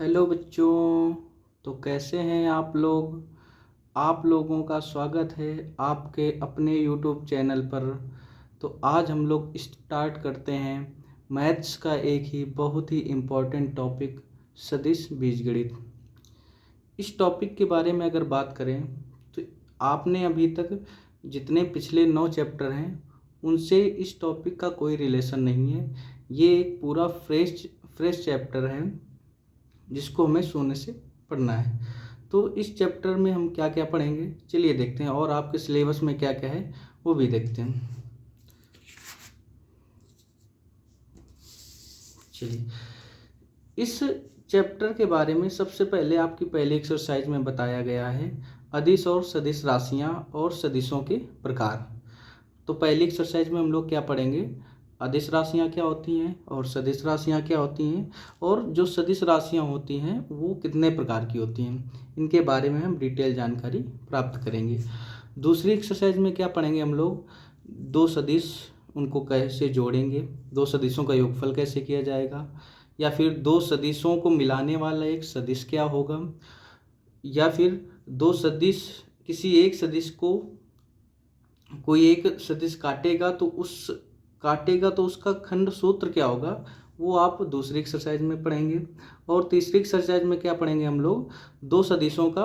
Hello बच्चों। तो कैसे हैं आप लोग। आप लोगों का स्वागत है आपके अपने यूट्यूब चैनल पर। तो आज हम लोग स्टार्ट करते हैं मैथ्स का एक ही बहुत ही इम्पोर्टेंट टॉपिक, सदिश बीजगणित। इस टॉपिक के बारे में अगर बात करें तो आपने अभी तक जितने पिछले 9 चैप्टर हैं उनसे इस टॉपिक का कोई रिलेशन नहीं है। ये एक पूरा फ्रेश चैप्टर है जिसको हमें शून्य से पढ़ना है। तो इस चैप्टर में हम क्या क्या पढ़ेंगे चलिए देखते हैं, और आपके सिलेबस में क्या क्या है वो भी देखते हैं। चलिए, इस चैप्टर के बारे में सबसे पहले आपकी पहली एक्सरसाइज में बताया गया है अदिश और सदिश राशियां और सदिशों के प्रकार। तो पहली एक्सरसाइज में हम लोग क्या पढ़ेंगे, अदिश राशियां क्या होती हैं और सदिश राशियां क्या होती हैं, और जो सदिश राशियां होती हैं वो कितने प्रकार की होती हैं, इनके बारे में हम डिटेल जानकारी प्राप्त करेंगे। दूसरी एक्सरसाइज में क्या पढ़ेंगे हम लोग, दो सदिश उनको कैसे जोड़ेंगे, दो सदिशों का योगफल कैसे किया जाएगा, या फिर दो सदिशों को मिलाने वाला एक सदिश क्या होगा, या फिर दो सदिश किसी एक सदिश को कोई एक सदिश काटेगा तो उसका खंड सूत्र क्या होगा, वो आप दूसरी एक्सरसाइज में पढ़ेंगे। और तीसरी एक्सरसाइज में क्या पढ़ेंगे हम लोग, दो सदिशों का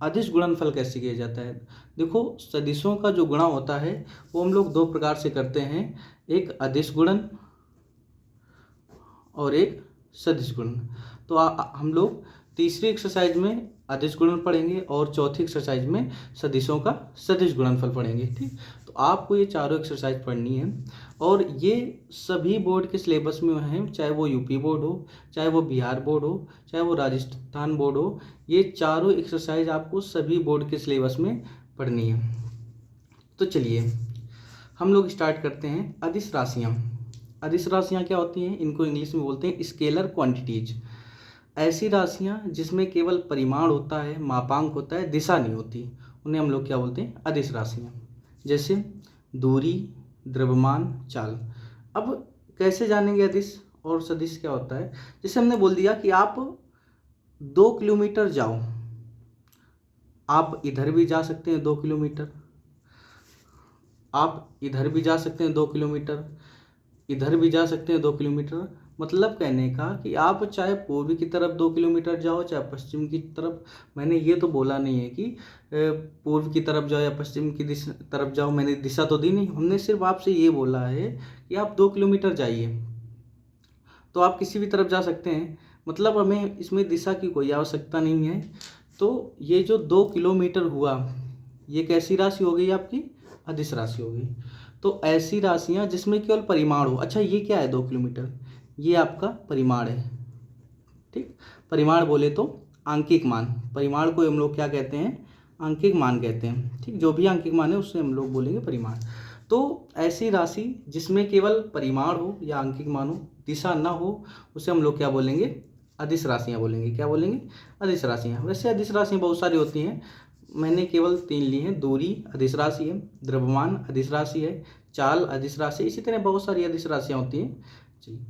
अदिश गुणनफल कैसे किया जाता है। देखो, सदिशों का जो गुणा होता है वो हम लोग दो प्रकार से करते हैं, एक अदिश गुणन और एक सदिश गुणन। तो हम लोग तीसरी एक्सरसाइज में अदिश गुणन पढ़ेंगे और चौथी एक्सरसाइज में सदिशों का सदिश गुणनफल पढ़ेंगे। ठीक, तो आपको ये चारों एक्सरसाइज पढ़नी है, और ये सभी बोर्ड के सिलेबस में हैं, चाहे वो यूपी बोर्ड हो, चाहे वो बिहार बोर्ड हो, चाहे वो राजस्थान बोर्ड हो। ये चारों एक्सरसाइज आपको सभी बोर्ड के सिलेबस में पढ़नी है। तो चलिए हम लोग स्टार्ट करते हैं। अदिश राशियाँ, अदिश राशियाँ क्या होती हैं, इनको इंग्लिश में बोलते हैं स्केलर क्वांटिटीज। ऐसी राशियाँ जिसमें केवल परिमाण होता है, मापांक होता है, दिशा नहीं होती, उन्हें हम लोग क्या बोलते हैं, अदिश राशियाँ। जैसे दूरी, द्रव्यमान, चाल। अब कैसे जानेंगे अदिश और सदिश क्या होता है। जैसे हमने बोल दिया कि आप 2 किलोमीटर जाओ, आप इधर भी जा सकते हैं 2 किलोमीटर, आप इधर भी जा सकते हैं 2 किलोमीटर, इधर भी जा सकते हैं 2 किलोमीटर। मतलब कहने का कि आप चाहे पूर्व की तरफ 2 किलोमीटर जाओ, चाहे पश्चिम की तरफ। मैंने ये तो बोला नहीं है कि पूर्व की तरफ जाओ या पश्चिम की तरफ जाओ, मैंने दिशा तो दी नहीं। हमने सिर्फ आपसे ये बोला है कि आप 2 किलोमीटर जाइए, तो आप किसी भी तरफ जा सकते हैं। मतलब हमें इसमें दिशा की कोई आवश्यकता नहीं है। तो ये जो 2 किलोमीटर हुआ, ये कैसी राशि हो गई आपकी, अदिश राशि हो गई। तो ऐसी राशियां जिसमें केवल परिमाण हो। अच्छा, ये क्या है 2 किलोमीटर, ये आपका परिमाण है। ठीक, परिमाण बोले तो आंकिक मान, परिमाण को हम लोग क्या कहते हैं, आंकिक मान कहते हैं। ठीक, जो भी आंकिक मान है उससे हम लोग बोलेंगे परिमाण। तो ऐसी राशि जिसमें केवल परिमाण हो या आंकिक मान हो, दिशा ना हो, उसे हम लोग क्या बोलेंगे, अदिश राशियाँ बोलेंगे। क्या बोलेंगे, अदिश राशियाँ। वैसे अदिश राशियाँ बहुत सारी होती हैं, मैंने केवल 3 ली हैं। दूरी अदिश राशि है, द्रव्यमान अदिश राशि है, चाल अदिश राशि, इसी तरह बहुत सारी अदिश राशियाँ होती हैं। चलिए,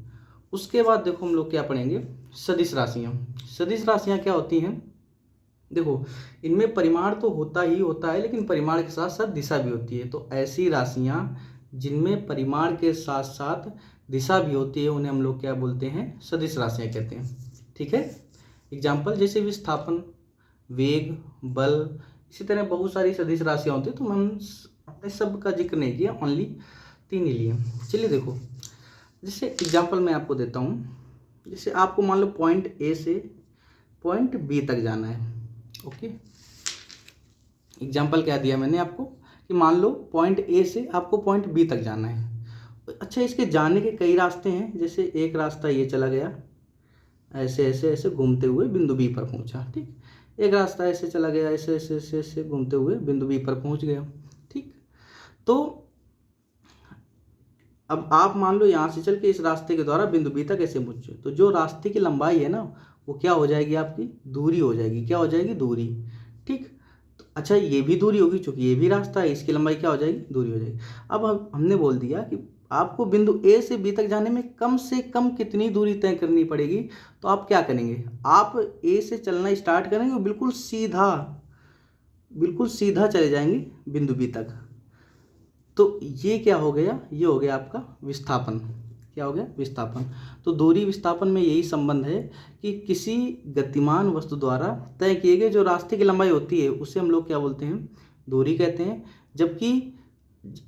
उसके बाद देखो हम लोग क्या पढ़ेंगे, सदिश राशियाँ। सदिश राशियाँ क्या होती हैं, देखो इनमें परिमाण तो होता ही होता है, लेकिन परिमाण के साथ साथ दिशा भी होती है। तो ऐसी राशियाँ जिनमें परिमाण के साथ साथ दिशा भी होती है उन्हें हम लोग क्या बोलते हैं, सदिश राशियाँ कहते हैं। ठीक है, एग्जाम्पल जैसे विस्थापन, वेग, बल, इसी तरह बहुत सारी सदिश राशियाँ होती है। तो हमने सब का जिक्र नहीं किया, ओनली 3 ही लिए। चलिए देखो, जैसे एग्जाम्पल मैं आपको देता हूँ। जैसे आपको मान लो पॉइंट ए से पॉइंट बी तक जाना है। ओके, एग्जाम्पल क्या दिया मैंने आपको कि मान लो पॉइंट ए से आपको पॉइंट बी तक जाना है। अच्छा, इसके जाने के कई रास्ते हैं। जैसे एक रास्ता ये चला गया, ऐसे ऐसे ऐसे घूमते हुए बिंदु बी पर पहुंचा। ठीक, एक रास्ता ऐसे चला गया, ऐसे ऐसे ऐसे ऐसे घूमते हुए बिंदु बी पर पहुंच गया। ठीक, तो अब आप मान लो यहाँ से चल के इस रास्ते के द्वारा बिंदु बी तक ऐसे पहुंचे, तो जो रास्ते की लंबाई है ना, वो क्या हो जाएगी, आपकी दूरी हो जाएगी। क्या हो जाएगी, दूरी। ठीक, तो अच्छा ये भी दूरी होगी, चूंकि ये भी रास्ता है, इसकी लंबाई क्या हो जाएगी, दूरी हो जाएगी। अब हमने बोल दिया कि आपको बिंदु ए से बी तक जाने में कम से कम कितनी दूरी तय करनी पड़ेगी, तो आप क्या करेंगे, आप ए से चलना स्टार्ट करेंगे और बिल्कुल सीधा चले जाएंगे बिंदु बी तक। तो ये क्या हो गया, ये हो गया आपका विस्थापन। क्या हो गया, विस्थापन। तो दूरी विस्थापन में यही संबंध है कि किसी गतिमान वस्तु द्वारा तय किए गए जो रास्ते की लंबाई होती है उसे हम लोग क्या बोलते हैं, दूरी कहते हैं। जबकि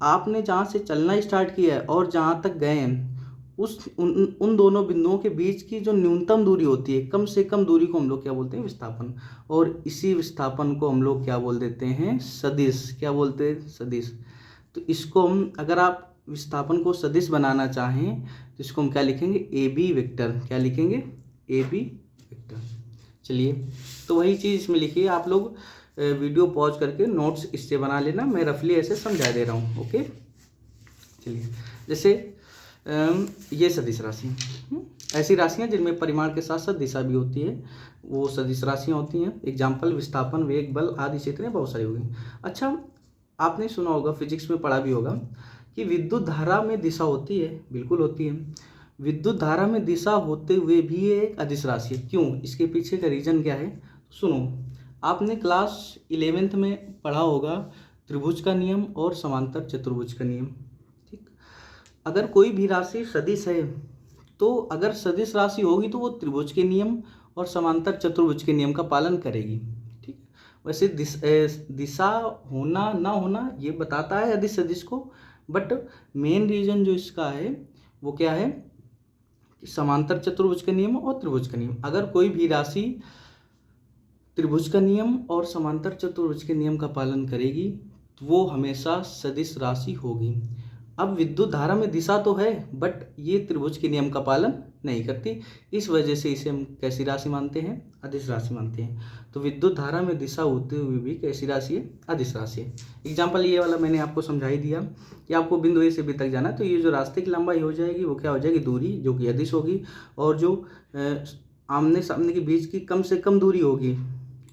आपने जहाँ से चलना स्टार्ट किया है और जहाँ तक गए हैं उन दोनों बिंदुओं के बीच की जो न्यूनतम दूरी होती है, कम से कम दूरी को हम लोग क्या बोलते हैं, विस्थापन। और इसी विस्थापन को हम लोग क्या बोल देते हैं, सदिश। क्या बोलते हैं, सदिश। तो इसको हम, अगर आप विस्थापन को सदिश बनाना चाहें तो इसको हम क्या लिखेंगे, ए बी वेक्टर। क्या लिखेंगे, ए बी वेक्टर। चलिए, तो वही चीज़ इसमें लिखिए। आप लोग वीडियो पॉज करके नोट्स इससे बना लेना, मैं रफली ऐसे समझा दे रहा हूँ। ओके, चलिए। जैसे ये सदिश राशि, ऐसी राशियाँ जिनमें परिमाण के साथ साथ दिशा भी होती है, वो सदिश राशियाँ होती हैं। एग्जाम्पल विस्थापन, वेग, बल आदि क्षेत्र बहुत सारी हो गई। अच्छा, आपने सुना होगा, फिजिक्स में पढ़ा भी होगा कि विद्युत धारा में दिशा होती है। बिल्कुल होती है। विद्युत धारा में दिशा होते हुए भी ये एक अदिश राशि है। क्यों, इसके पीछे का रीजन क्या है, सुनो। आपने क्लास 11th में पढ़ा होगा त्रिभुज का नियम और समांतर चतुर्भुज का नियम। ठीक, अगर कोई भी राशि सदिश है तो अगर सदिश राशि होगी तो वो त्रिभुज के नियम और समांतर चतुर्भुज के नियम का पालन करेगी। ठीक, वैसे दिशा होना ना होना ये बताता है अदिश सदिश को, बट मेन रीजन जो इसका है वो क्या है, समांतर चतुर्भुज का नियम और त्रिभुज का नियम। अगर कोई भी राशि त्रिभुज का नियम और समांतर चतुर्भुज के नियम का पालन करेगी तो वो हमेशा सदिश राशि होगी। अब विद्युत धारा में दिशा तो है बट ये त्रिभुज के नियम का पालन नहीं करती, इस वजह से इसे हम कैसी राशि मानते हैं, अदिश राशि मानते हैं। तो विद्युत धारा में दिशा होते हुए भी कैसी राशि है, अदिश राशि है। एग्जाम्पल ये वाला मैंने आपको समझा ही दिया कि आपको बिंदु ए से बी तक जाना है, तो ये जो रास्ते की लंबाई हो जाएगी वो क्या हो जाएगी, दूरी, जो कि अदिश होगी। और जो आमने सामने के बीच की कम से कम दूरी होगी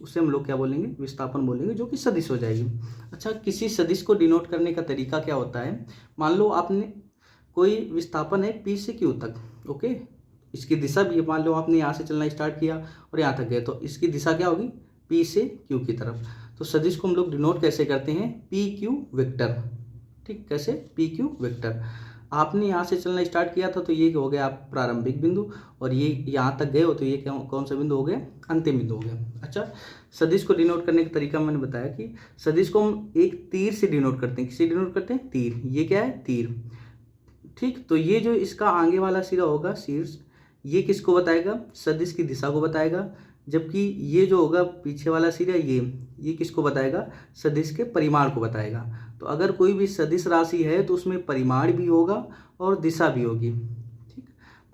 उसे हम लोग क्या बोलेंगे, विस्थापन बोलेंगे, जो कि सदिश हो जाएगी। अच्छा, किसी सदिश को डिनोट करने का तरीका क्या होता है, मान लो आपने कोई विस्थापन है पी से क्यू तक। ओके, इसकी दिशा भी, मान लो आपने यहाँ से चलना स्टार्ट किया और यहाँ तक गए, तो इसकी दिशा क्या होगी, पी से क्यू की तरफ। तो सदिश को हम लोग डिनोट कैसे करते हैं, पी क्यू वेक्टर। ठीक, कैसे, पी क्यू वेक्टर। आपने यहाँ से चलना स्टार्ट किया था तो ये हो गया आप प्रारंभिक बिंदु, और ये यहाँ तक गए हो तो ये कौन सा बिंदु हो गया, अंतिम बिंदु हो गया। अच्छा, सदिश को डिनोट करने का तरीका मैंने बताया कि सदिश को हम एक तीर से डिनोट करते हैं। किससे डिनोट करते हैं, तीर। ये क्या है, तीर। ठीक, तो ये जो इसका आगे वाला सिरा होगा, शीर्ष, ये किसको बताएगा, सदिश की दिशा को बताएगा। जबकि ये जो होगा पीछे वाला सिरा, ये किसको बताएगा, सदिश के परिमाण को बताएगा। तो अगर कोई भी सदिश राशि है तो उसमें परिमाण भी होगा और दिशा भी होगी। ठीक,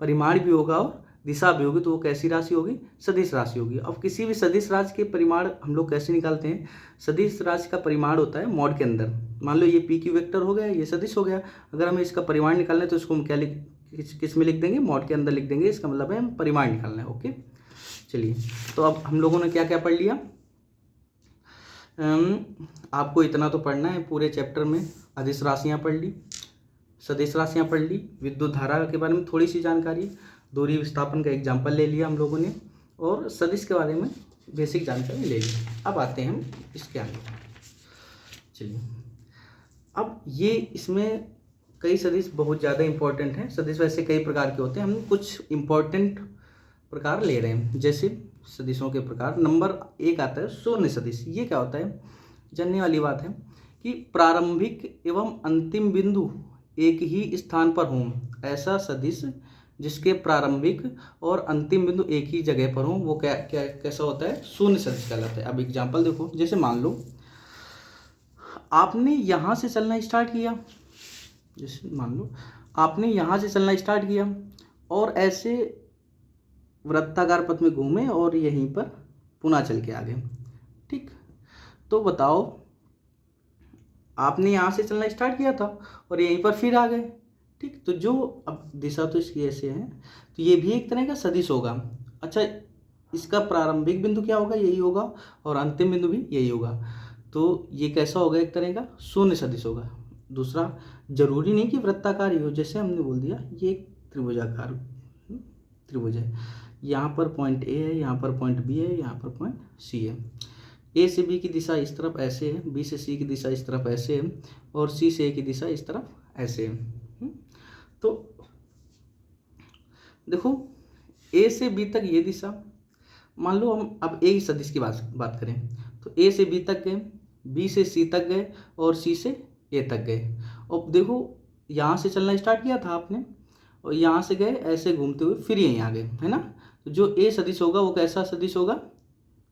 परिमाण भी होगा और दिशा भी होगी, तो वो कैसी राशि होगी, सदिश राशि होगी। अब किसी भी सदिश राशि के परिमाण हम लोग कैसे निकालते हैं, सदिश राशि का परिमाण होता है मॉड के अंदर। मान लो ये पी क्यू वेक्टर हो गया, ये सदिश हो गया। अगर हमें इसका परिमाण निकालना है तो इसको हम क्या किस में लिख देंगे, मॉड के अंदर लिख देंगे। इसका मतलब है हम परिमाण निकालना है। ओके, चलिए, तो अब हम लोगों ने क्या क्या पढ़ लिया, आपको इतना तो पढ़ना है पूरे चैप्टर में। अदिश राशियाँ पढ़ ली, सदिश राशियाँ पढ़ ली, विद्युत धारा के बारे में थोड़ी सी जानकारी, दूरी विस्थापन का एग्जाम्पल ले लिया हम लोगों ने, और सदिश के बारे में बेसिक जानकारी ले ली। अब आते हैं हम इसके आगे। चलिए, अब ये इसमें कई सदिश बहुत ज़्यादा इंपॉर्टेंट हैं। सदिश वैसे कई प्रकार के होते हैं, हम कुछ इंपॉर्टेंट प्रकार ले रहे हैं। जैसे सदिशों के प्रकार, नंबर 1 आता है शून्य सदिश। ये क्या होता है, जानने वाली बात है कि प्रारंभिक एवं अंतिम बिंदु एक ही स्थान पर हों, ऐसा सदिश जिसके प्रारंभिक और अंतिम बिंदु एक ही जगह पर हों, वो क्या क्या कैसा होता है, शून्य सदिश कहलाता है। अब एग्जाम्पल देखो, जैसे मान लो आपने यहाँ से चलना स्टार्ट किया, जैसे मान लो आपने यहाँ से चलना स्टार्ट किया और ऐसे वृत्ताकार पथ में घूमे और यहीं पर पुनः चल के आ गए। ठीक, तो बताओ, आपने यहाँ से चलना स्टार्ट किया था और यहीं पर फिर आ गए। ठीक, तो जो अब दिशा तो इसकी ऐसे है, तो ये भी एक तरह का सदिश होगा। अच्छा, इसका प्रारंभिक बिंदु क्या होगा, यही होगा, और अंतिम बिंदु भी यही होगा। तो ये कैसा होगा, एक तरह का शून्य सदिश होगा। दूसरा जरूरी नहीं कि वृत्ताकार ही हो, जैसे हमने बोल दिया ये एक त्रिभुजाकार त्रिभुज है, यहाँ पर पॉइंट ए है, यहाँ पर पॉइंट बी है, यहाँ पर पॉइंट सी है। ए से बी की दिशा इस तरफ ऐसे है, बी से सी की दिशा इस तरफ ऐसे है, और सी से ए की दिशा इस तरफ ऐसे है। तो देखो ए से बी तक ये दिशा, मान लो हम अब ए सदिश की बात करें तो ए से बी तक गए, बी से सी तक गए और सी से ए तक गए। और देखो यहाँ से चलना स्टार्ट किया था आपने और यहाँ से गए ऐसे घूमते हुए फिर यहीं आ गए, है ना। तो जो ए सदिश होगा वो कैसा सदिश होगा,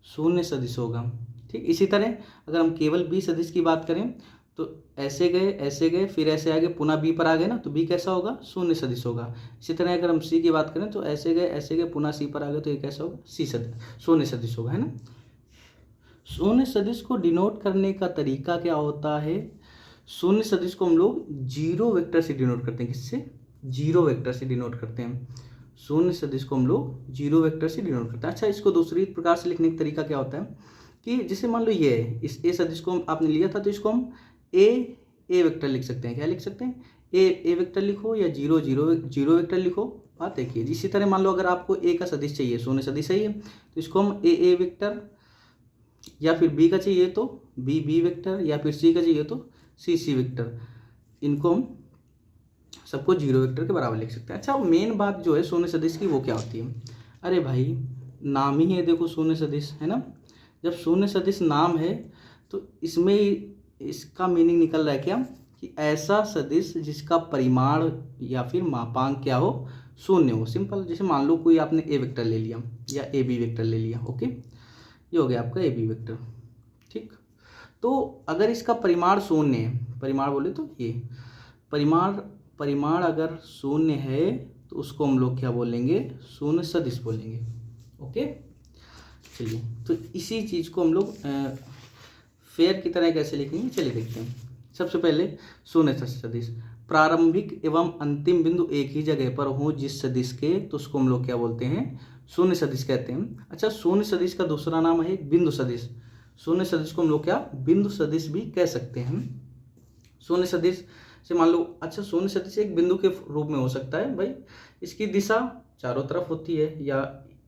शून्य सदिश होगा। ठीक, इसी तरह अगर हम केवल बी सदिश की बात करें तो ऐसे गए फिर ऐसे आगे पुनः बी पर आ गए ना, तो बी कैसा होगा, शून्य सदिश होगा। इसी तरह अगर हम सी की बात करें तो ऐसे गए पुनः सी पर आ गए, तो ये कैसा होगा, सी सदिश, शून्य सदिश होगा, है ना। शून्य सदिश को डिनोट करने का तरीका क्या होता है, शून्य सदिश को हम लोग जीरो वेक्टर से डिनोट करते हैं। किससे, जीरो वेक्टर से डिनोट करते हैं। शून्य सदिश को हम लोग जीरो वेक्टर से डिनोट करते हैं। अच्छा, इसको दूसरी प्रकार से लिखने का तरीका क्या होता है कि जैसे मान लो ये है, इस ए सदिश को आपने लिया था तो इसको हम ए वेक्टर लिख सकते हैं। क्या लिख सकते हैं, ए वेक्टर लिखो या जीरो वेक्टर लिखो, बात एक ही है। इसी तरह मान लो अगर आपको ए का सदिश चाहिए, शून्य सदिश चाहिए, तो इसको हम ए वेक्टर, या फिर बी का चाहिए तो बी वेक्टर, या फिर सी का चाहिए तो सी वेक्टर, इनको हम सबको जीरो वेक्टर के बराबर लिख सकते हैं। अच्छा, मेन बात जो है शून्य सदिश की वो क्या होती है, अरे भाई नाम ही है देखो शून्य सदिश, है ना। जब शून्य सदिश नाम है तो इसमें इसका मीनिंग निकल रहा है क्या, कि ऐसा सदिश जिसका परिमाण या फिर मापांक क्या हो, शून्य हो। सिंपल, जैसे मान लो कोई आपने ए वेक्टर ले लिया या ए बी वेक्टर ले लिया, ओके, ये हो गया आपका ए बी वेक्टर। ठीक, तो अगर इसका परिमाण शून्य है, परिमाण बोले तो ये परिमाण अगर शून्य है तो उसको हम लोग क्या बोलेंगे, शून्य सदिश बोलेंगे। ओके, चलिए, तो इसी चीज़ को हम लोग फेयर की तरह कैसे लिखेंगे, चलिए देखते हैं। सबसे पहले शून्य सदिश, प्रारंभिक एवं अंतिम बिंदु एक ही जगह पर हो जिस सदिश के, तो उसको हम लोग क्या बोलते हैं, शून्य सदिश कहते हैं। अच्छा, शून्य सदिश का दूसरा नाम है बिंदु सदिश। शून्य सदिश को हम लोग क्या, बिंदु सदिश भी कह सकते हैं। शून्य सदिश से मान लो, अच्छा शून्य सदिश एक बिंदु के रूप में हो सकता है भाई, इसकी दिशा चारों तरफ होती है, या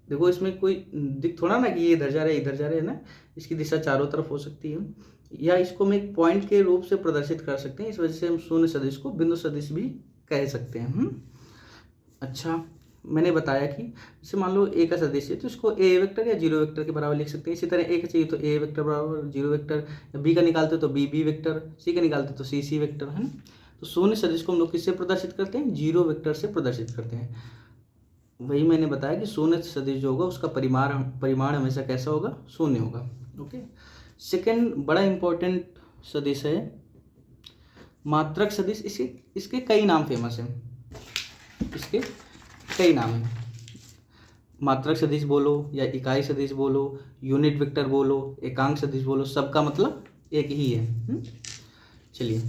देखो इसमें कोई दिख थोड़ा ना कि ये इधर जा रहा है इधर जा रहा है ना, इसकी दिशा चारों तरफ हो सकती है, या इसको हम एक पॉइंट के रूप से प्रदर्शित कर सकते हैं। इस वजह से हम शून्य सदिश को बिंदु सदिश भी कह सकते हैं। अच्छा, मैंने बताया कि जैसे मान लो ए का सदिश है तो इसको ए वेक्टर या जीरो वेक्टर के बराबर लिख सकते हैं। इसी तरह ए का चाहिए तो ए वेक्टर बराबर जीरो वेक्टर, बी का निकालते तो बी वेक्टर, सी का निकालते तो सी वेक्टर, है ना। तो शून्य सदिश को हम लोग किससे प्रदर्शित करते हैं, जीरो वेक्टर से प्रदर्शित करते हैं। वही मैंने बताया कि शून्य सदिश जो होगा उसका परिमाण हमेशा कैसा होगा, शून्य होगा। ओके, सेकेंड बड़ा इंपॉर्टेंट सदिश है मात्रक सदिश। इसके कई नाम फेमस हैं, इसके कई नाम हैं। मात्रक सदिश बोलो या इकाई सदिश बोलो, यूनिट वेक्टर बोलो, एकांक सदिश बोलो, सबका मतलब एक ही है। चलिए,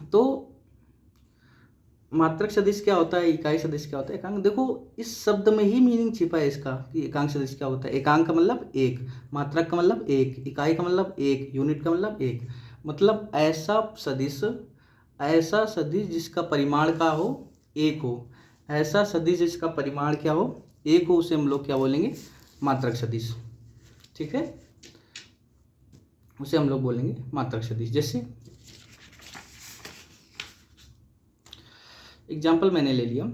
तो मात्रक सदिश क्या होता है, इकाई सदिश क्या होता है, एकांक, देखो इस शब्द में ही मीनिंग छिपा है इसका कि एकांक सदिश क्या होता है। एकांक का मतलब एक, मात्रक का मतलब एक, इकाई का मतलब एक, यूनिट का मतलब एक। मतलब ऐसा सदिश जिसका परिमाण का हो, एक हो, ऐसा सदिश जिसका परिमाण क्या हो, एक हो, उसे हम लोग क्या बोलेंगे, मात्रक सदिश। ठीक है, उसे हम लोग बोलेंगे मात्रक सदिश। जैसे एग्जाम्पल मैंने ले लिया,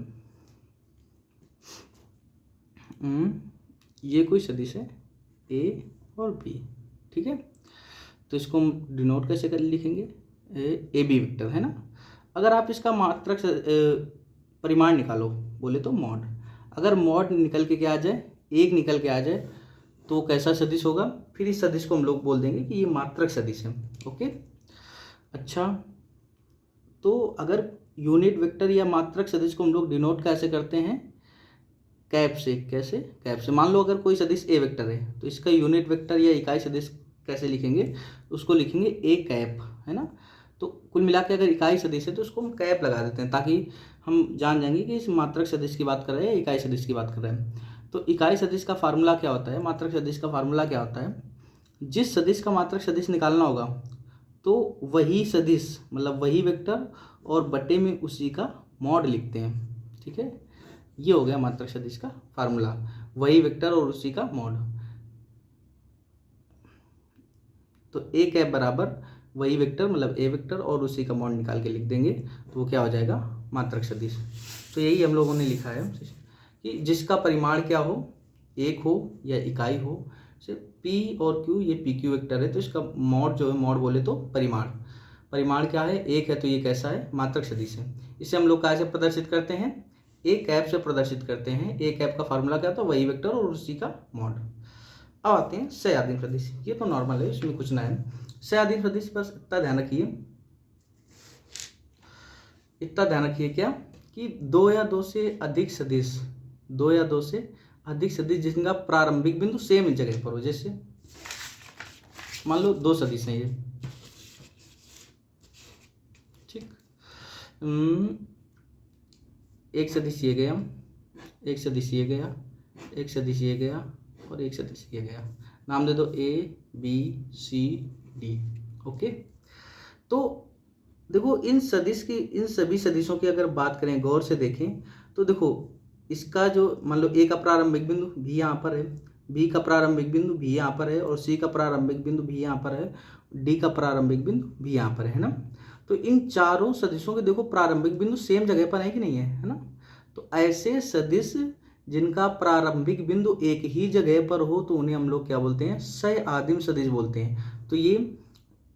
ये कोई सदिश है ए और बी, ठीक है, तो इसको हम डिनोट कैसे कर लिखेंगे, ए बी वेक्टर, है ना। अगर आप इसका मात्रक परिमाण निकालो बोले तो मॉड, अगर मॉड निकल के क्या आ जाए, एक निकल के आ जाए, तो कैसा सदिश होगा, फिर इस सदिश को हम लोग बोल देंगे कि ये मात्रक सदिश है। ओके, अच्छा, तो अगर यूनिट वेक्टर या मात्रक सदिश को हम लोग डिनोट कैसे करते हैं, कैप से। कैसे, कैप से। मान लो अगर कोई सदिश ए वेक्टर है तो इसका यूनिट वेक्टर या इकाई सदिश कैसे लिखेंगे, उसको लिखेंगे ए कैप, है ना। तो कुल मिला के अगर इकाई सदिश है तो उसको हम कैप लगा देते हैं ताकि हम जान जाएंगे कि इस मात्रक सदिश की बात कर रहे हैं या इकाई सदिश की बात कर रहे हैं। तो इकाई सदिश का फार्मूला क्या होता है, मात्रक सदिश का फार्मूला क्या होता है, जिस सदिश का मात्रक सदिश निकालना होगा तो वही सदिश मतलब वही वेक्टर और बटे में उसी का मॉड लिखते हैं। ठीक है, ये हो गया मात्रक सदिश का फार्मूला, वही वेक्टर और उसी का मॉड। तो ए कैप बराबर वही वेक्टर मतलब ए वेक्टर और उसी का मॉड निकाल के लिख देंगे तो वो क्या हो जाएगा, मात्रक सदिश। तो यही हम लोगों ने लिखा है कि जिसका परिमाण क्या हो, एक हो या इकाई हो, जैसे पी और क्यू ये पी क्यू वेक्टर है, तो इसका मॉड जो है, मॉड बोले तो परिमाण, परिमाण क्या है, एक है, तो ये कैसा है, मात्रक सदिश है। इसे हम लोग कैसे प्रदर्शित करते हैं, ए कैप से प्रदर्शित करते हैं। ए कैप का फार्मूला क्या था, वही वेक्टर और उसी का मॉड। अब आते हैं सयादीन सदिश, ये तो नॉर्मल है, इसमें कुछ ना है। सयादीन सदिश बस इतना ध्यान रखिए, इतना ध्यान रखिए क्या, कि दो या दो से अधिक सदिश, दो या दो से अधिक सदिश जिनका प्रारंभिक बिंदु सेम जगह पर हो। जैसे मान लो दो सदिश हैं ये, ठीक, एक सदिश ये गया, एक सदिश ये गया, एक सदिश ये गया और एक सदिश ये गया। नाम दे दो A B C D. Okay, तो देखो इन सदिश की, इन सभी सदिशों की अगर बात करें, गौर से देखें तो देखो इसका जो मान लो ए का प्रारंभिक बिंदु भी यहाँ पर है, बी का प्रारंभिक बिंदु भी यहाँ पर है और सी का प्रारंभिक बिंदु भी यहाँ पर है, डी का प्रारंभिक बिंदु भी यहाँ पर है ना। तो इन चारों सदिशों के देखो प्रारंभिक बिंदु सेम जगह पर है कि नहीं है ना। तो ऐसे सदिश जिनका प्रारंभिक बिंदु एक ही जगह पर हो तो उन्हें हम लोग क्या बोलते हैं, सह आदिम सदिश बोलते हैं। तो ये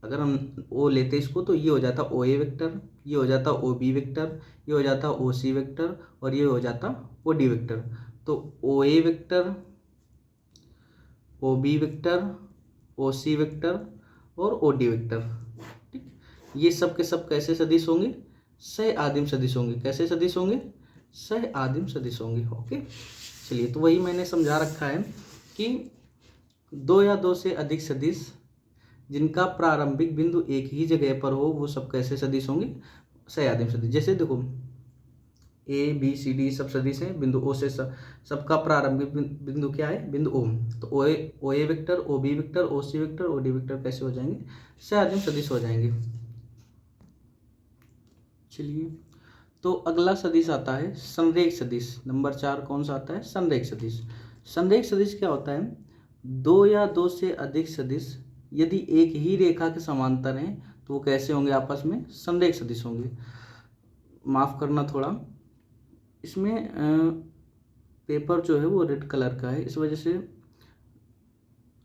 अगर हम ओ लेते इसको तो ये हो जाता ओ ए वेक्टर, ये हो जाता ओ बी वेक्टर, ये हो जाता ओ सी वेक्टर और ये हो जाता ओ डी वेक्टर। तो O A vector, O B vector, O C vector और ओ डी वेक्टर, ठीक, ये सब के सब कैसे सदिश होंगे, सह आदिम सदिश होंगे। कैसे सदिश होंगे, सह आदिम सदिश होंगे। ओके, चलिए, तो वही मैंने समझा रखा है कि दो या दो से अधिक सदिश जिनका प्रारंभिक बिंदु एक ही जगह पर हो वो सब कैसे सदिश होंगे, सह आदिम सदिश। जैसे देखो ए बी सी डी सब सदिश हैं, बिंदु ओ से सबका प्रारंभिक बिंदु क्या है, बिंदु ओ। तो O A vector, O B vector, O C vector, O D vector कैसे हो जाएंगे, सह आदिम सदिश हो जाएंगे। चलिए, तो अगला सदिश आता है संरेख सदिश। नंबर 4 कौन सा आता है, संरेख सदिश। संरेख सदिश क्या होता है, दो या दो से अधिक सदिश यदि एक ही रेखा के समांतर हैं तो वो कैसे होंगे, आपस में संरेख सदिश होंगे। माफ करना थोड़ा, इसमें पेपर जो है वो रेड कलर का है, इस वजह से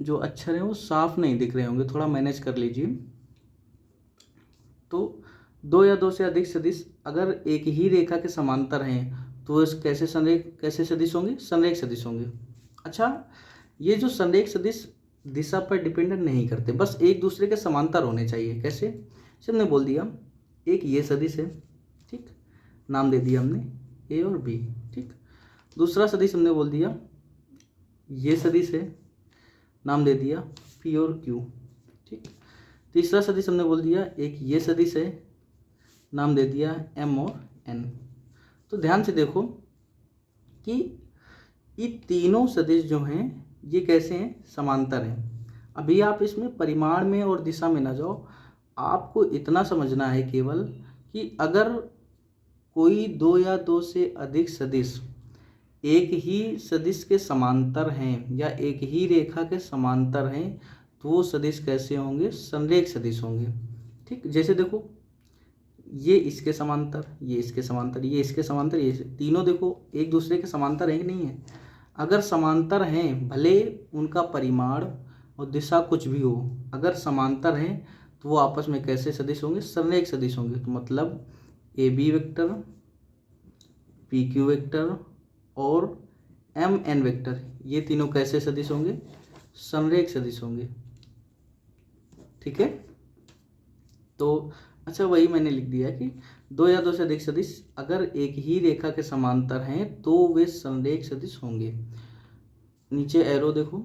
जो अक्षर हैं वो साफ नहीं दिख रहे होंगे, थोड़ा मैनेज कर लीजिए। तो दो या दो से अधिक सदिश अगर एक ही रेखा के समांतर हैं तो वो कैसे सदिश होंगे, संरेख सदिश होंगे। अच्छा, ये जो संरेख सदिश दिशा पर डिपेंडेंट नहीं करते, बस एक दूसरे के समांतर होने चाहिए। कैसे, जैसे हमने बोल दिया एक ये सदिश है, ठीक, नाम दे दिया हमने ए और बी, ठीक। दूसरा सदिश हमने बोल दिया ये सदिश है, नाम दे दिया पी और क्यू, ठीक। तीसरा सदिश हमने बोल दिया एक ये सदिश है, नाम दे दिया एम और एन। तो ध्यान से देखो कि ये तीनों सदिश जो हैं ये कैसे हैं, समांतर हैं। अभी आप इसमें परिमाण में और दिशा में ना जाओ, आपको इतना समझना है केवल कि अगर कोई दो या दो से अधिक सदिश एक ही सदिश के समांतर हैं या एक ही रेखा के समांतर हैं तो वो सदिश कैसे होंगे, संरेख सदिश होंगे, ठीक। जैसे देखो ये इसके समांतर, ये इसके समांतर, ये इसके समांतर, ये तीनों देखो एक दूसरे के समांतर है कि नहीं है। अगर समांतर हैं, भले उनका परिमाण और दिशा कुछ भी हो, अगर समांतर हैं तो वो आपस में कैसे सदिश होंगे, संरेख सदिश होंगे। तो मतलब A B vector, P Q vector और एम एन वेक्टर ये तीनों कैसे सदिश होंगे, संरेख सदिश होंगे, ठीक है। तो अच्छा, वही मैंने लिख दिया कि दो या दो से अधिक सदिश अगर एक ही रेखा के समांतर हैं तो वे संरेख सदिश होंगे। नीचे एरो देखो,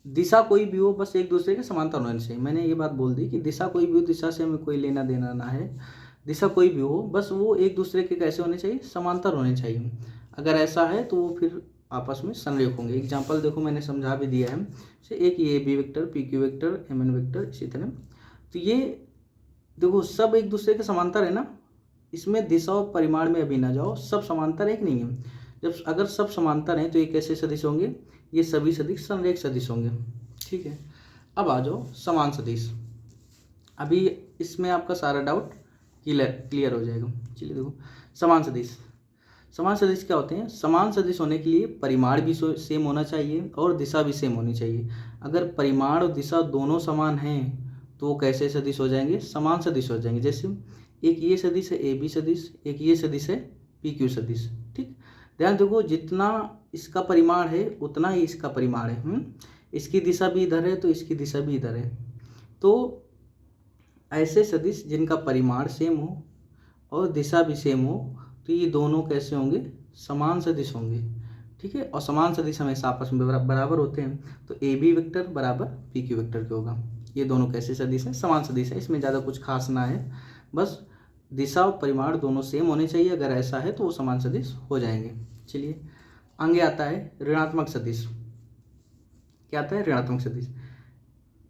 दिशा कोई भी हो बस एक दूसरे के समांतर होने से, मैंने ये बात बोल दी कि दिशा कोई भी हो, दिशा से हमें कोई लेना देना ना है, दिशा कोई भी हो बस वो एक दूसरे के कैसे होने चाहिए, समांतर होने चाहिए। अगर ऐसा है तो वो फिर आपस में संरेख होंगे। एग्जाम्पल देखो मैंने समझा भी दिया है, जैसे एक ये B vector, P Q vector, M N vector, इसी तरह। तो ये देखो सब एक दूसरे के समांतर है ना, इसमें दिशा और परिमाण में अभी ना जाओ, सब समांतर है कि नहीं है। जब अगर सब समांतर हैं तो ये कैसे सदिश होंगे, ये सभी सदिश संरेख सदिश होंगे। ठीक है, अब आ जाओ समान सदिश। अभी इसमें आपका सारा डाउट क्लियर हो जाएगा। चलिए देखो, समान सदिश। समान सदिश क्या होते हैं, समान सदिश होने के लिए परिमाण भी सेम होना चाहिए और दिशा भी सेम होनी चाहिए। अगर परिमाण और दिशा दोनों समान हैं तो वो कैसे सदिश हो जाएंगे, समान सदिश हो जाएंगे। जैसे एक ये सदिश है ए बी सदिश, एक ये सदिश है पी क्यू सदिश। ठीक, ध्यान देखो, जितना इसका परिमाण है उतना ही इसका परिमाण है। इसकी दिशा भी इधर है तो इसकी दिशा भी इधर है। तो ऐसे सदिश जिनका परिमाण सेम हो और दिशा भी सेम हो तो ये दोनों कैसे होंगे, समान सदिश होंगे। ठीक है, और समान सदिश हमेशा आपस में बराबर होते हैं, तो ए बी वेक्टर बराबर पी क्यू वेक्टर के होगा। ये दोनों कैसे सदिश हैं, समान सदिश है, इसमें ज़्यादा कुछ खास ना है, बस दिशा और परिमाण दोनों सेम होने चाहिए। अगर ऐसा है तो वो समान सदिश हो जाएंगे। चलिए आगे आता है ऋणात्मक सदिश। क्या आता है, ऋणात्मक सदिश।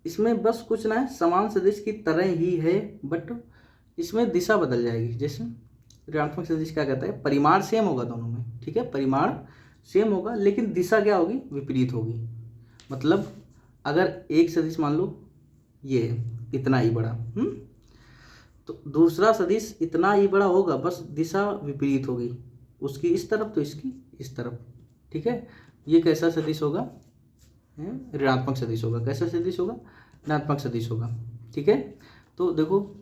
इसमें बस कुछ ना है, समान सदिश की तरह ही है, बट इसमें दिशा बदल जाएगी। जैसे ऋणात्मक सदिश क्या कहता है, परिमाण सेम होगा दोनों में। ठीक है, परिमाण सेम होगा लेकिन दिशा क्या होगी, विपरीत होगी। मतलब अगर एक सदिश मान लो ये इतना ही बड़ा, तो दूसरा सदिश इतना ही बड़ा होगा, बस दिशा विपरीत होगी, उसकी इस तरफ तो इसकी इस तरफ। ठीक है, ये कैसा सदिश होगा, ऋणात्मक सदिश होगा। कैसा सदिश होगा, ऋणात्मक सदिश होगा। ठीक है, तो देखो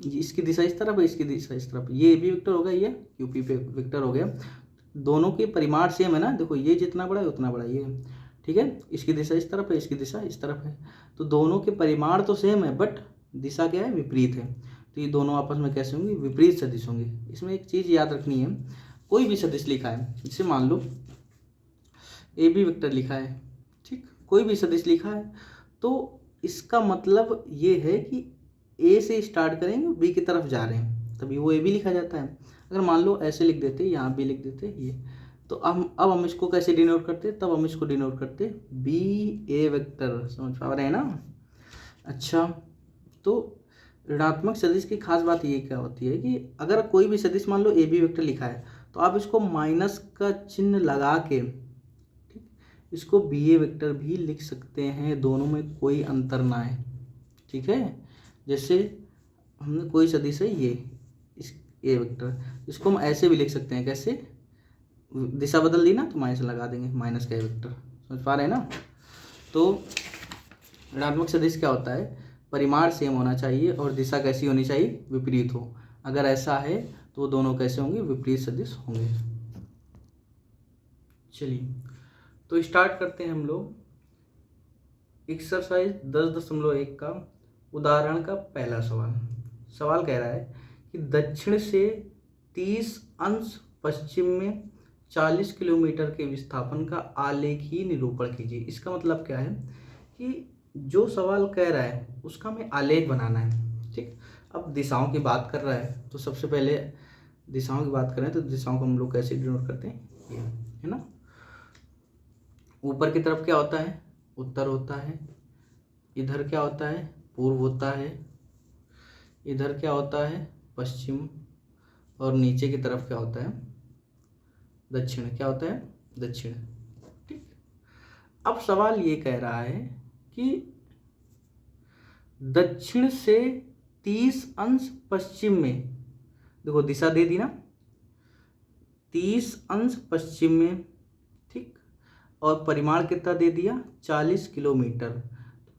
इसकी दिशा इस तरफ है, इसकी दिशा इस तरफ, ये भी वेक्टर हो गया, ये यूपी पे वेक्टर हो गया। दोनों के परिमाण सेम है ना, देखो ये जितना बड़ा है उतना बड़ा ये है। ठीक है, इसकी दिशा इस तरफ है, इसकी दिशा इस तरफ है, तो दोनों के परिमाण तो सेम है बट दिशा क्या है, विपरीत है। तो ये दोनों आपस में कैसे होंगे, विपरीत सदिश होंगे। इसमें एक चीज़ याद रखनी है, कोई भी सदिश लिखा है, जैसे मान लो ए बी वेक्टर लिखा है, ठीक, कोई भी सदिश लिखा है तो इसका मतलब ये है कि ए से स्टार्ट करेंगे बी की तरफ जा रहे हैं, तभी वो ए बी लिखा जाता है। अगर मान लो ऐसे लिख देते, यहाँ बी लिख देते ये, तो अब हम इसको कैसे डिनोट करते, तब हम इसको डिनोट करते बी ए वेक्टर। समझ पा रहे हैं ना। अच्छा, तो ऋणात्मक सदिश की खास बात ये क्या होती है कि अगर कोई भी सदिश मान लो ए बी वेक्टर लिखा है तो आप इसको माइनस का चिन्ह लगा के, ठीक, इसको बी ए वेक्टर भी लिख सकते हैं, दोनों में कोई अंतर ना है। ठीक है, जैसे हमने कोई सदिश है ये इस ए वेक्टर, इसको हम ऐसे भी लिख सकते हैं, कैसे, दिशा बदल दी ना तो माइनस लगा देंगे, माइनस का ए वेक्टर। समझ पा रहे हैं ना। तो ऋणात्मक सदिश क्या होता है, परिमाण सेम होना चाहिए और दिशा कैसी होनी चाहिए, विपरीत हो। अगर ऐसा है तो वो दोनों कैसे होंगे, विपरीत सदिश होंगे। चलिए तो स्टार्ट करते हैं हम लोग एक्सरसाइज 10.1 का उदाहरण का पहला सवाल। सवाल कह रहा है कि दक्षिण से 30 अंश पश्चिम में 40 किलोमीटर के विस्थापन का आलेखीय निरूपण कीजिए। इसका मतलब क्या है कि जो सवाल कह रहा है उसका हमें आलेख बनाना है। ठीक, अब दिशाओं की बात कर रहा है तो सबसे पहले दिशाओं की बात करें तो दिशाओं को हम लोग कैसे डिनोट करते हैं, ये है ना। ऊपर की तरफ क्या होता है, उत्तर होता है, इधर क्या होता है, पूर्व होता है, इधर क्या होता है, पश्चिम, और नीचे की तरफ क्या होता है, दक्षिण। क्या होता है, दक्षिण। ठीक, अब सवाल ये कह रहा है कि दक्षिण से 30 अंश पश्चिम में, देखो दिशा दे दी ना, 30 अंश पश्चिम में, ठीक, और परिमाण कितना दे दिया, 40 किलोमीटर।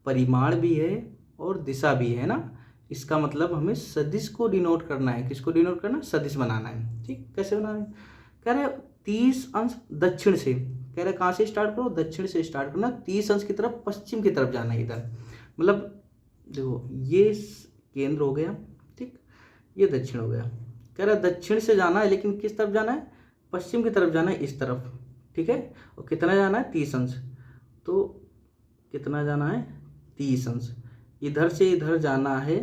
परिमाण भी है और दिशा भी है ना, इसका मतलब हमें सदिश को डिनोट करना है। किसको डिनोट करना है, सदिश बनाना है। ठीक, कैसे बनाना है, कह रहे 30 अंश दक्षिण से, कह रहे कहाँ से स्टार्ट करो, दक्षिण से स्टार्ट करना, 30 अंश की तरफ पश्चिम की तरफ जाना है इधर। मतलब देखो ये केंद्र हो गया, ठीक, ये दक्षिण हो गया। कह रहा दक्षिण से जाना है लेकिन किस तरफ जाना है, पश्चिम की तरफ जाना है, इस तरफ। ठीक है, और कितना जाना है, 30 अंश। तो कितना जाना है, 30 अंश। इधर से इधर जाना है,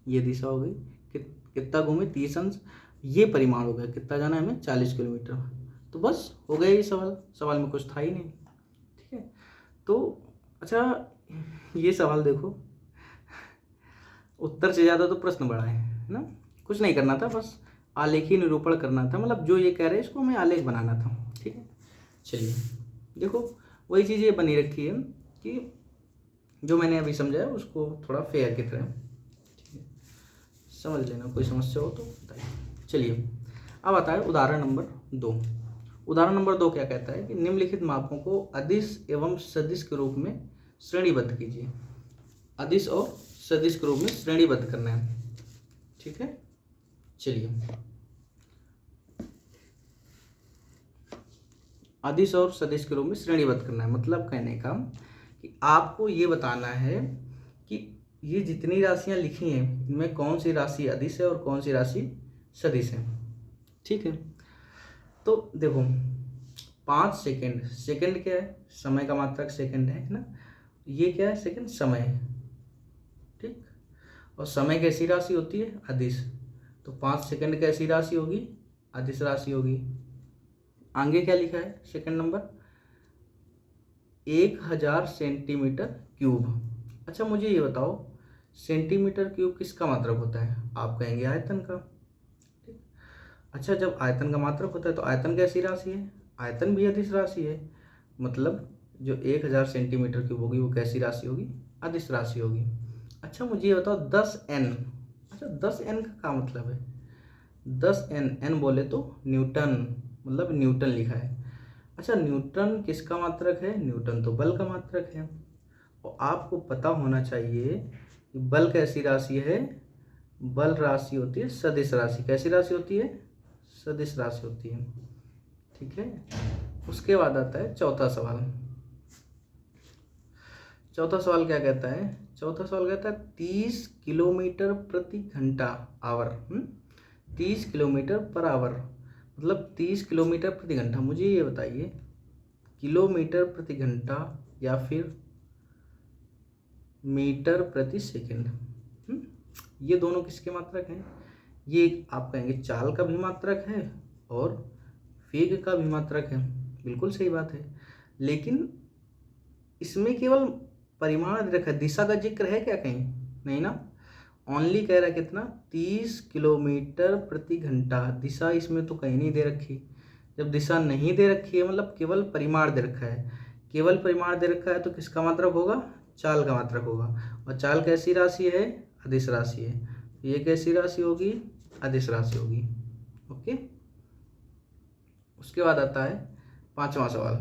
ये दिशा हो गई, कितना घूमे, 30 अंश। ये परिमाण हो गया, कितना जाना है हमें, 40 किलोमीटर। तो बस हो गया ये सवाल, सवाल में कुछ था ही नहीं। ठीक है, तो अच्छा ये सवाल देखो, उत्तर से ज़्यादा तो प्रश्न बड़ा है ना। कुछ नहीं करना था, बस आलेखी निरूपण करना था, मतलब जो ये कह रहे हैं इसको हमें आलेख बनाना था। ठीक है, चलिए देखो वही चीज़ ये बनी रखी है कि जो मैंने अभी समझाया उसको थोड़ा फेयर की तरह, ठीक है, समझ लेना। कोई समस्या हो तो बताइए। चलिए अब आता है उदाहरण नंबर 2। उदाहरण नंबर 2 क्या कहता है कि निम्नलिखित मापों को अदिश एवं सदिश के रूप में श्रेणीबद्ध कीजिए। अदिश और सदिश के रूप में श्रेणीबद्ध करना है। ठीक है, चलिए अदिश और सदिश के रूप में श्रेणीबद्ध करना है, मतलब कहने का कि आपको ये बताना है कि ये जितनी राशियां लिखी हैं इनमें कौन सी राशि अदिश है और कौन सी राशि सदिश है। ठीक है, तो देखो 5 सेकेंड, सेकेंड क्या है, समय का मात्रक सेकेंड है ना। ये क्या है, सेकेंड समय है। ठीक, और समय कैसी राशि होती है, अदिश, तो 5 सेकेंड कैसी राशि होगी, अदिश राशि होगी। आगे क्या लिखा है, सेकंड नंबर 1000 सेंटीमीटर क्यूब। अच्छा मुझे ये बताओ सेंटीमीटर क्यूब किसका मात्रक होता है, आप कहेंगे आयतन का। ठीक, अच्छा जब आयतन का मात्रक होता है तो आयतन कैसी राशि है, आयतन भी अदिश राशि है, मतलब जो 1000 सेंटीमीटर क्यूब होगी वो कैसी राशि होगी, अदिश राशि होगी। अच्छा मुझे ये बताओ 10n, अच्छा 10n का क्या मतलब है, 10n, n बोले तो न्यूटन, मतलब न्यूटन लिखा है। अच्छा न्यूटन किसका मात्रक है, न्यूटन तो बल का मात्रक है। और आपको पता होना चाहिए कि बल कैसी राशि है, बल राशि होती है सदिश राशि। कैसी राशि होती है, सदिश राशि होती है। ठीक है, उसके बाद आता है चौथा सवाल। चौथा सवाल क्या कहता है, चौथा सवाल कहता है 30 किलोमीटर प्रति घंटा आवर, 30 किलोमीटर पर आवर, मतलब 30 किलोमीटर प्रति घंटा। मुझे ये बताइए किलोमीटर प्रति घंटा या फिर मीटर प्रति सेकंड, ये दोनों किसके मात्रक हैं, ये आप कहेंगे चाल का भी मात्रक है और वेग का भी मात्रक है। बिल्कुल सही बात है, लेकिन इसमें केवल परिमाण दे रखा है, दिशा का जिक्र है क्या कहीं, नहीं ना। ओनली कह रहा है कितना, 30 किलोमीटर प्रति घंटा, दिशा इसमें तो कहीं नहीं दे रखी। जब दिशा नहीं दे रखी है मतलब केवल परिमाण दे रखा है, केवल परिमाण दे रखा है तो किसका मात्रक होगा, चाल का मात्रक होगा। और चाल कैसी राशि है, अदिश राशि है, ये कैसी राशि होगी, अदिश राशि होगी। ओके, उसके बाद आता है पांचवा सवाल।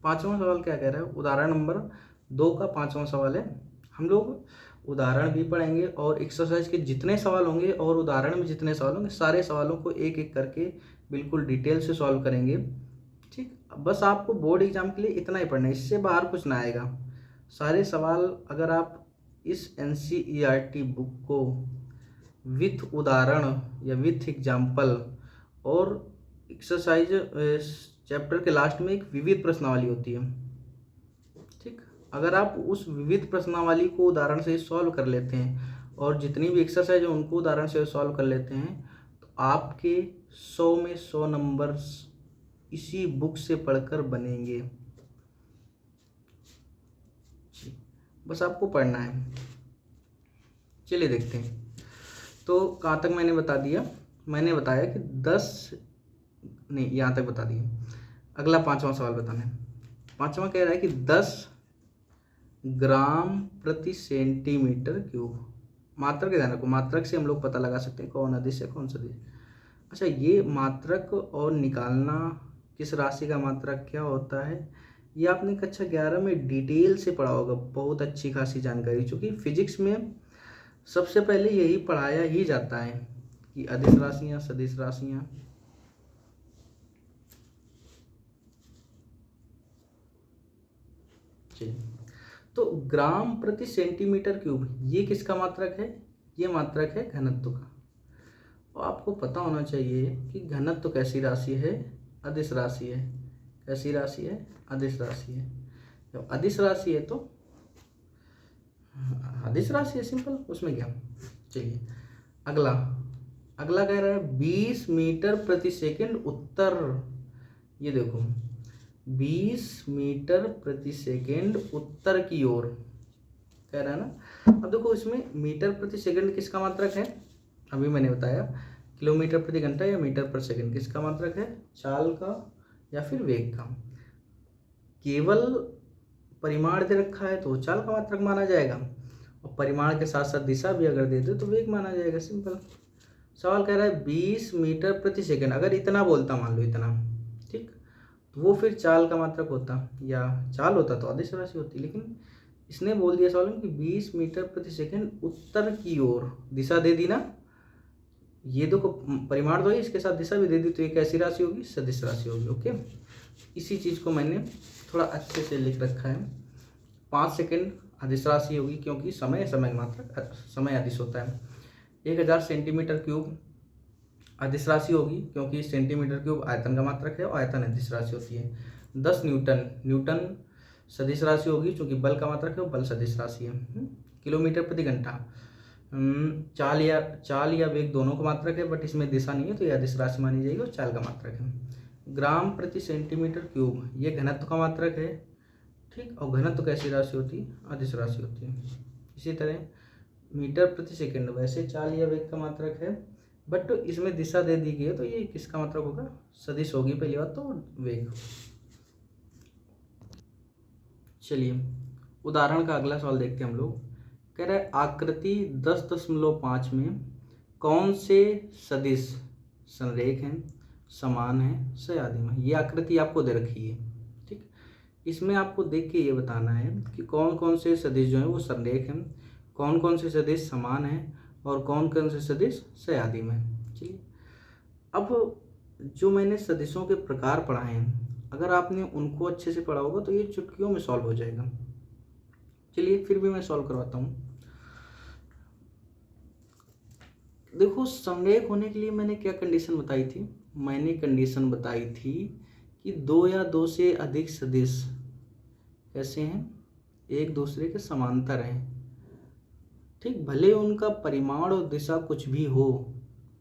पांचवा सवाल क्या कह रहा है, उदाहरण नंबर 2 का पांचवा सवाल है। हम लोग उदाहरण भी पढ़ेंगे और एक्सरसाइज के जितने सवाल होंगे और उदाहरण में जितने सवाल होंगे सारे सवालों को एक एक करके बिल्कुल डिटेल से सॉल्व करेंगे। ठीक, बस आपको बोर्ड एग्जाम के लिए इतना ही पढ़ना है, इससे बाहर कुछ ना आएगा। सारे सवाल अगर आप इस NCERT बुक को विथ उदाहरण या विथ एग्जाम्पल और एक्सरसाइज चैप्टर के लास्ट में एक विविध प्रश्नावली होती है। ठीक, अगर आप उस विविध प्रश्नावली को उदाहरण से सॉल्व कर लेते हैं और जितनी भी एक्सरसाइज है उनको उदाहरण से सॉल्व कर लेते हैं तो आपके 100 में 100 नंबर्स इसी बुक से पढ़कर बनेंगे। बस आपको पढ़ना है। चलिए देखते हैं, तो कहाँ तक मैंने बता दिया, मैंने बताया कि 10 नहीं, यहाँ तक बता दिया। अगला पांचवा सवाल बताना है। पांचवा कह रहा है कि 10 ग्राम प्रति सेंटीमीटर क्यूब। मात्रक ध्यान रखो, मात्रक से हम लोग पता लगा सकते हैं कौन अदिश है कौन सदिश। अच्छा ये मात्रक और निकालना किस राशि का मात्रक क्या होता है, ये आपने कक्षा 11 में डिटेल से पढ़ा होगा, बहुत अच्छी खासी जानकारी। चूँकि फिजिक्स में सबसे पहले यही पढ़ाया ही जाता है कि अदिश राशियाँ सदिश राशियाँ। तो ग्राम प्रति सेंटीमीटर क्यूब ये किसका मात्रक है, ये मात्रक है घनत्व का। और आपको पता होना चाहिए कि घनत्व कैसी राशि है, अदिश राशि है। कैसी राशि है, अदिश राशि है। जब अदिश राशि है तो अदिश राशि है, सिंपल, उसमें क्या। चलिए अगला, अगला कह रहा है 20 मीटर प्रति सेकंड उत्तर। ये देखो 20 मीटर प्रति सेकंड उत्तर की ओर, कह रहा है ना। अब देखो इसमें मीटर प्रति सेकंड किसका मात्रक है, अभी मैंने बताया किलोमीटर प्रति घंटा या मीटर पर सेकंड किसका मात्रक है, चाल का या फिर वेग का। केवल परिमाण दे रखा है तो चाल का मात्रक माना जाएगा, और परिमाण के साथ साथ दिशा भी अगर दे दे तो वेग माना जाएगा। सिंपल। सवाल कह रहा है 20 मीटर प्रति सेकंड, अगर इतना बोलता मान लो इतना, ठीक, तो वो फिर चाल का मात्रक होता, या चाल होता तो अदिश राशि होती, लेकिन इसने बोल दिया सवाल में कि 20 मीटर प्रति सेकंड उत्तर की ओर, दिशा दे दी ना, ये देखो परिमाण तो है, इसके साथ दिशा भी दे दी, तो ये कैसी राशि होगी, सदिश राशि होगी। ओके, इसी चीज़ को मैंने थोड़ा अच्छे से लिख रखा है। 5 सेकंड अदिश राशि होगी, क्योंकि समय समय मात्रक समय अदिश होता है। 1000 सेंटीमीटर क्यूब अदिश राशि होगी, क्योंकि सेंटीमीटर क्यूब आयतन का मात्रक है और आयतन अदिश राशि होती है। 10 न्यूटन, न्यूटन सदिश राशि होगी, क्योंकि बल का मात्रक है और बल सदिश राशि है। किलोमीटर प्रति घंटा, चाल या वेग दोनों का मात्रक है, बट इसमें दिशा नहीं है तो यह अदिश राशि मानी जाएगी और चाल का मात्रक है। ग्राम प्रति सेंटीमीटर क्यूब, ये घनत्व का मात्रक है, ठीक, और घनत्व कैसी राशि होती है, अदिश राशि होती है। इसी तरह मीटर प्रति सेकंड, वैसे चाल या वेग का मात्रक है, बट इसमें दिशा दे दी गई है तो ये किसका मात्रक होगा, सदिश होगी पहली बात तो, वेग। चलिए उदाहरण का अगला सवाल देखते हैं हम लोग। कह रहा है आकृति 10.5 में कौन से सदिश संरेख हैं, समान है, सयादी में। ये आकृति आपको दे रखी है, ठीक, इसमें आपको देख के ये बताना है कि कौन कौन से सदिश जो हैं वो संरेख हैं, कौन कौन से सदिश समान हैं, और कौन कौन से सदिश सयादी में। चलिए, अब जो मैंने सदिशों के प्रकार पढ़ाए हैं, अगर आपने उनको अच्छे से पढ़ा होगा तो ये चुटकियों में सॉल्व हो जाएगा। चलिए फिर भी मैं सॉल्व करवाता हूँ। देखो संरेख होने के लिए मैंने क्या कंडीशन बताई थी, मैंने कंडीशन बताई थी कि 2 या 2 से अधिक सदिश कैसे हैं, एक दूसरे के समांतर हैं, ठीक, भले उनका परिमाण और दिशा कुछ भी हो,